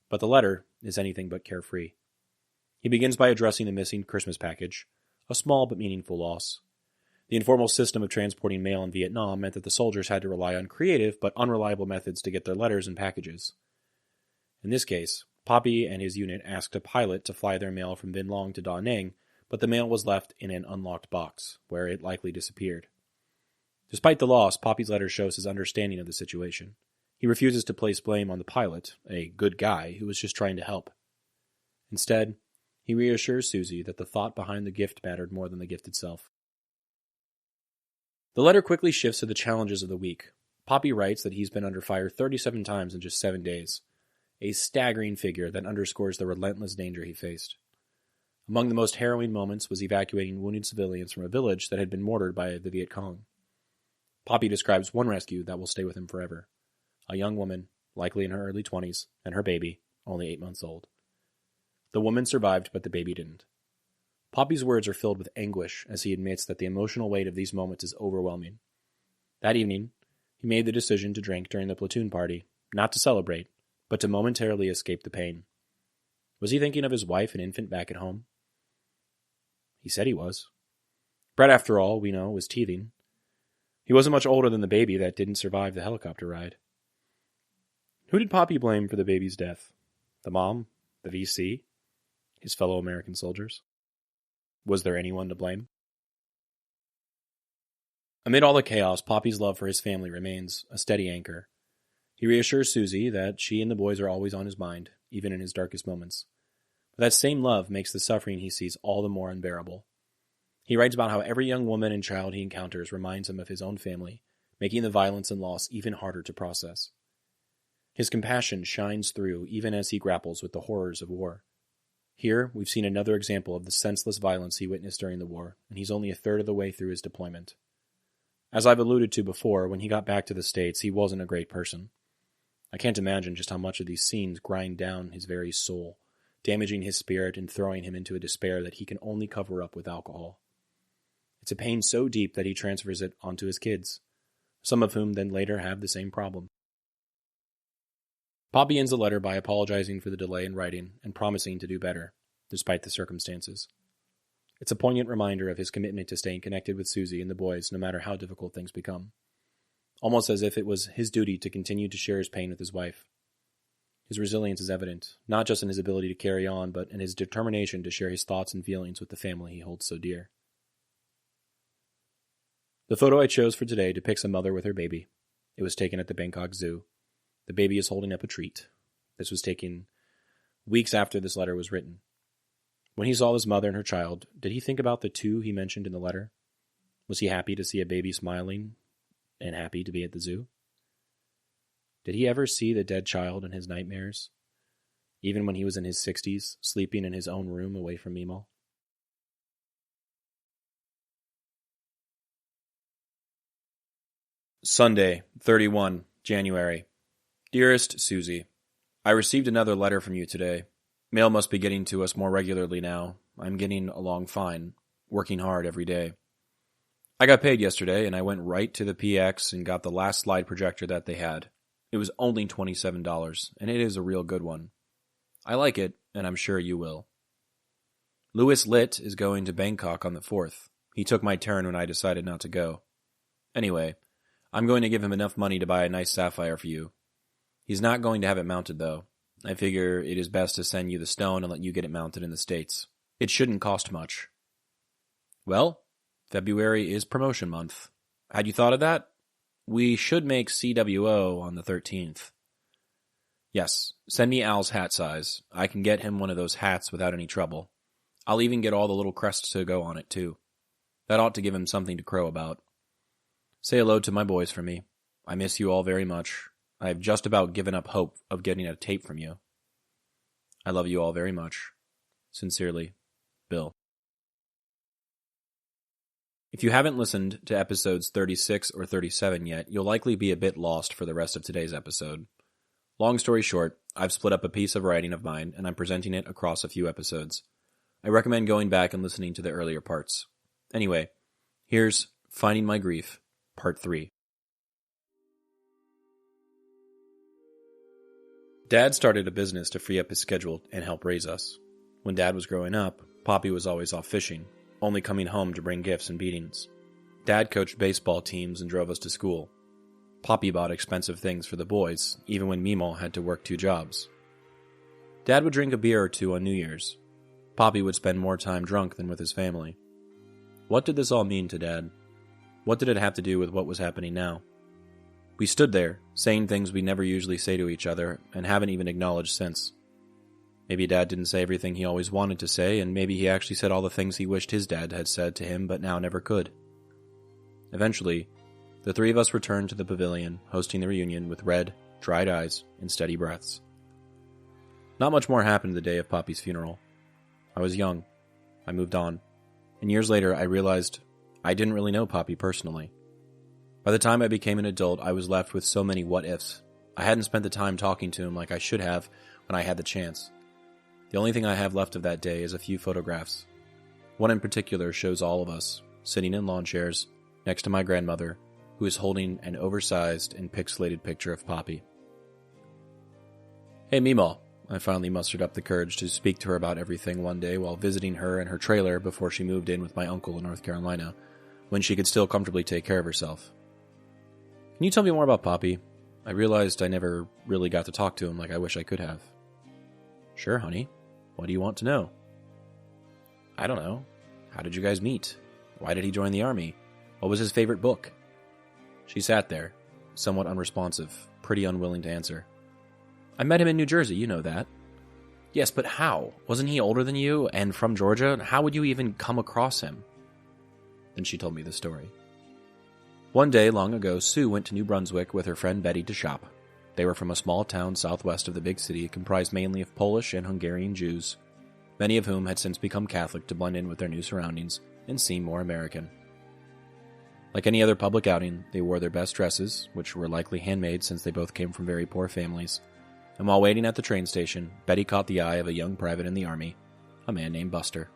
but the letter is anything but carefree. He begins by addressing the missing Christmas package, a small but meaningful loss. The informal system of transporting mail in Vietnam meant that the soldiers had to rely on creative but unreliable methods to get their letters and packages. In this case, Poppy and his unit asked a pilot to fly their mail from Vinh Long to Da Nang, but the mail was left in an unlocked box, where it likely disappeared. Despite the loss, Poppy's letter shows his understanding of the situation. He refuses to place blame on the pilot, a good guy who was just trying to help. Instead, he reassures Suzie that the thought behind the gift mattered more than the gift itself. The letter quickly shifts to the challenges of the week. Poppy writes that he's been under fire 37 times in just 7 days, a staggering figure that underscores the relentless danger he faced. Among the most harrowing moments was evacuating wounded civilians from a village that had been mortared by the Viet Cong. Poppy describes one rescue that will stay with him forever. A young woman, likely in her early 20s, and her baby, only 8 months old. The woman survived, but the baby didn't. Poppy's words are filled with anguish as he admits that the emotional weight of these moments is overwhelming. That evening, he made the decision to drink during the platoon party, not to celebrate, but to momentarily escape the pain. Was he thinking of his wife and infant back at home? He said he was. Brett, after all, we know, was teething. He wasn't much older than the baby that didn't survive the helicopter ride. Who did Poppy blame for the baby's death? The mom? The VC? His fellow American soldiers? Was there anyone to blame? Amid all the chaos, Poppy's love for his family remains a steady anchor. He reassures Suzie that she and the boys are always on his mind, even in his darkest moments. But that same love makes the suffering he sees all the more unbearable. He writes about how every young woman and child he encounters reminds him of his own family, making the violence and loss even harder to process. His compassion shines through even as he grapples with the horrors of war. Here, we've seen another example of the senseless violence he witnessed during the war, and he's only a third of the way through his deployment. As I've alluded to before, when he got back to the States, he wasn't a great person. I can't imagine just how much of these scenes grind down his very soul, damaging his spirit and throwing him into a despair that he can only cover up with alcohol. It's a pain so deep that he transfers it onto his kids, some of whom then later have the same problem. Poppy ends the letter by apologizing for the delay in writing and promising to do better, despite the circumstances. It's a poignant reminder of his commitment to staying connected with Suzie and the boys no matter how difficult things become. Almost as if it was his duty to continue to share his pain with his wife. His resilience is evident, not just in his ability to carry on, but in his determination to share his thoughts and feelings with the family he holds so dear. The photo I chose for today depicts a mother with her baby. It was taken at the Bangkok Zoo. The baby is holding up a treat. This was taken weeks after this letter was written. When he saw his mother and her child, did he think about the two he mentioned in the letter? Was he happy to see a baby smiling and happy to be at the zoo? Did he ever see the dead child in his nightmares, even when he was in his 60s, sleeping in his own room away from Meemaw? Sunday, 31 January. Dearest Suzie, I received another letter from you today. Mail must be getting to us more regularly now. I'm getting along fine, working hard every day. I got paid yesterday, and I went right to the PX and got the last slide projector that they had. It was only $27, and it is a real good one. I like it, and I'm sure you will. Louis Litt is going to Bangkok on the 4th. He took my turn when I decided not to go. Anyway, I'm going to give him enough money to buy a nice sapphire for you. He's not going to have it mounted, though. I figure it is best to send you the stone and let you get it mounted in the States. It shouldn't cost much. Well, February is promotion month. Had you thought of that? We should make CWO on the 13th. Yes, send me Al's hat size. I can get him one of those hats without any trouble. I'll even get all the little crests to go on it, too. That ought to give him something to crow about. Say hello to my boys for me. I miss you all very much. I have just about given up hope of getting a tape from you. I love you all very much. Sincerely, Bill. If you haven't listened to episodes 36 or 37 yet, you'll likely be a bit lost for the rest of today's episode. Long story short, I've split up a piece of writing of mine, and I'm presenting it across a few episodes. I recommend going back and listening to the earlier parts. Anyway, here's Finding My Grief, Part 3. Dad started a business to free up his schedule and help raise us. When Dad was growing up, Poppy was always off fishing, only coming home to bring gifts and beatings. Dad coached baseball teams and drove us to school. Poppy bought expensive things for the boys, even when Meemaw had to work 2 jobs. Dad would drink a beer or 2 on New Year's. Poppy would spend more time drunk than with his family. What did this all mean to Dad? What did it have to do with what was happening now? We stood there, saying things we never usually say to each other, and haven't even acknowledged since. Maybe Dad didn't say everything he always wanted to say, and maybe he actually said all the things he wished his dad had said to him but now never could. Eventually, the 3 of us returned to the pavilion, hosting the reunion with red, dried eyes and steady breaths. Not much more happened the day of Poppy's funeral. I was young. I moved on. And years later, I realized I didn't really know Poppy personally. By the time I became an adult, I was left with so many what-ifs. I hadn't spent the time talking to him like I should have when I had the chance. The only thing I have left of that day is a few photographs. One in particular shows all of us, sitting in lawn chairs, next to my grandmother, who is holding an oversized and pixelated picture of Poppy. Hey Meemaw, I finally mustered up the courage to speak to her about everything one day while visiting her in her trailer before she moved in with my uncle in North Carolina, when she could still comfortably take care of herself. Can you tell me more about Poppy? I realized I never really got to talk to him like I wish I could have. Sure, honey. What do you want to know? I don't know. How did you guys meet? Why did he join the army? What was his favorite book? She sat there, somewhat unresponsive, pretty unwilling to answer. I met him in New Jersey, you know that. Yes, but how? Wasn't he older than you and from Georgia? How would you even come across him? Then she told me the story. One day, long ago, Sue went to New Brunswick with her friend Betty to shop. They were from a small town southwest of the big city comprised mainly of Polish and Hungarian Jews, many of whom had since become Catholic to blend in with their new surroundings and seem more American. Like any other public outing, they wore their best dresses, which were likely handmade since they both came from very poor families, and while waiting at the train station, Betty caught the eye of a young private in the army, a man named Buster.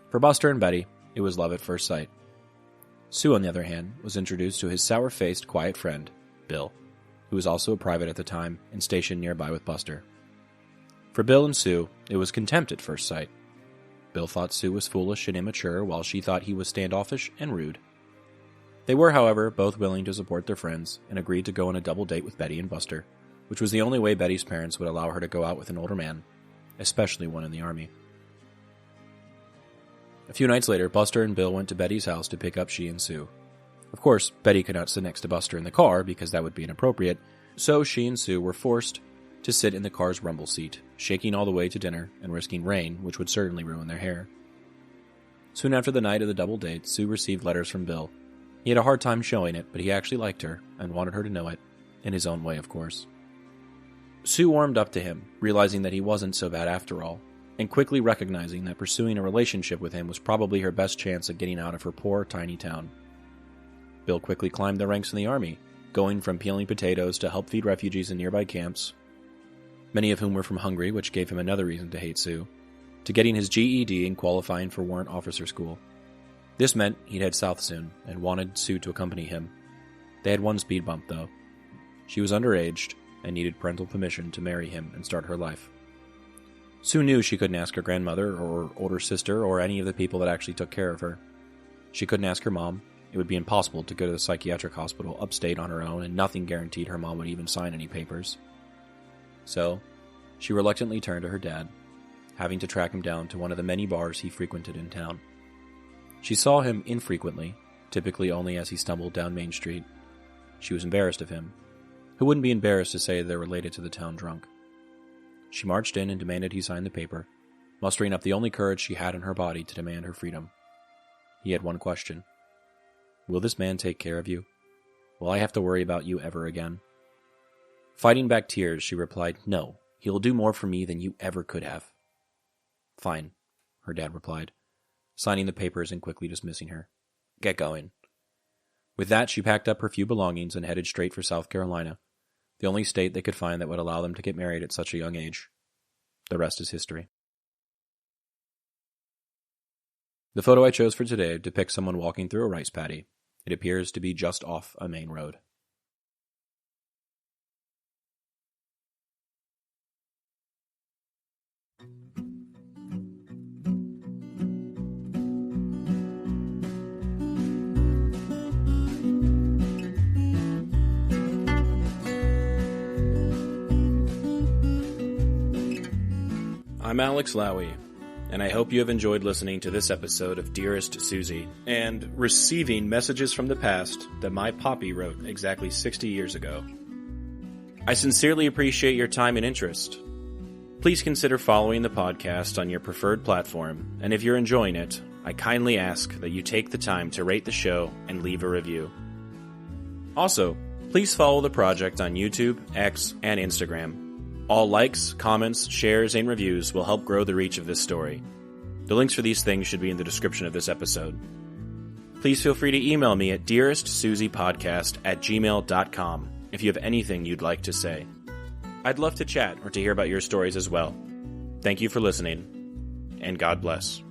For Buster and Betty, it was love at first sight. Sue, on the other hand, was introduced to his sour-faced, quiet friend, Bill, who was also a private at the time and stationed nearby with Buster. For Bill and Sue, it was contempt at first sight. Bill thought Sue was foolish and immature, while she thought he was standoffish and rude. They were, however, both willing to support their friends and agreed to go on a double date with Betty and Buster, which was the only way Betty's parents would allow her to go out with an older man, especially one in the army. A few nights later, Buster and Bill went to Betty's house to pick up she and Sue. Of course, Betty could not sit next to Buster in the car because that would be inappropriate, so she and Sue were forced to sit in the car's rumble seat, shaking all the way to dinner and risking rain, which would certainly ruin their hair. Soon after the night of the double date, Sue received letters from Bill. He had a hard time showing it, but he actually liked her and wanted her to know it, in his own way, of course. Sue warmed up to him, realizing that he wasn't so bad after all, and quickly recognizing that pursuing a relationship with him was probably her best chance at getting out of her poor, tiny town. Bill quickly climbed the ranks in the army, going from peeling potatoes to help feed refugees in nearby camps, many of whom were from Hungary, which gave him another reason to hate Sue, to getting his GED and qualifying for warrant officer school. This meant he'd head south soon, and wanted Sue to accompany him. They had one speed bump, though. She was underaged, and needed parental permission to marry him and start her life. Sue knew she couldn't ask her grandmother, or older sister, or any of the people that actually took care of her. She couldn't ask her mom. It would be impossible to go to the psychiatric hospital upstate on her own, and nothing guaranteed her mom would even sign any papers. So, she reluctantly turned to her dad, having to track him down to one of the many bars he frequented in town. She saw him infrequently, typically only as he stumbled down Main Street. She was embarrassed of him. Who wouldn't be embarrassed to say they're related to the town drunk? She marched in and demanded he sign the paper, mustering up the only courage she had in her body to demand her freedom. He had one question. Will this man take care of you? Will I have to worry about you ever again? Fighting back tears, she replied, No, he'll do more for me than you ever could have. Fine, her dad replied, signing the papers and quickly dismissing her. Get going. With that, she packed up her few belongings and headed straight for South Carolina, the only state they could find that would allow them to get married at such a young age. The rest is history. The photo I chose for today depicts someone walking through a rice paddy. It appears to be just off a main road. I'm Alex Lowie, and I hope you have enjoyed listening to this episode of Dearest Suzie, and receiving messages from the past that my poppy wrote exactly 60 years ago. I sincerely appreciate your time and interest. Please consider following the podcast on your preferred platform, and if you're enjoying it, I kindly ask that you take the time to rate the show and leave a review. Also, please follow the project on YouTube, X, and Instagram. All likes, comments, shares, and reviews will help grow the reach of this story. The links for these things should be in the description of this episode. Please feel free to email me at dearestsuziepodcast@gmail.com if you have anything you'd like to say. I'd love to chat or to hear about your stories as well. Thank you for listening, and God bless.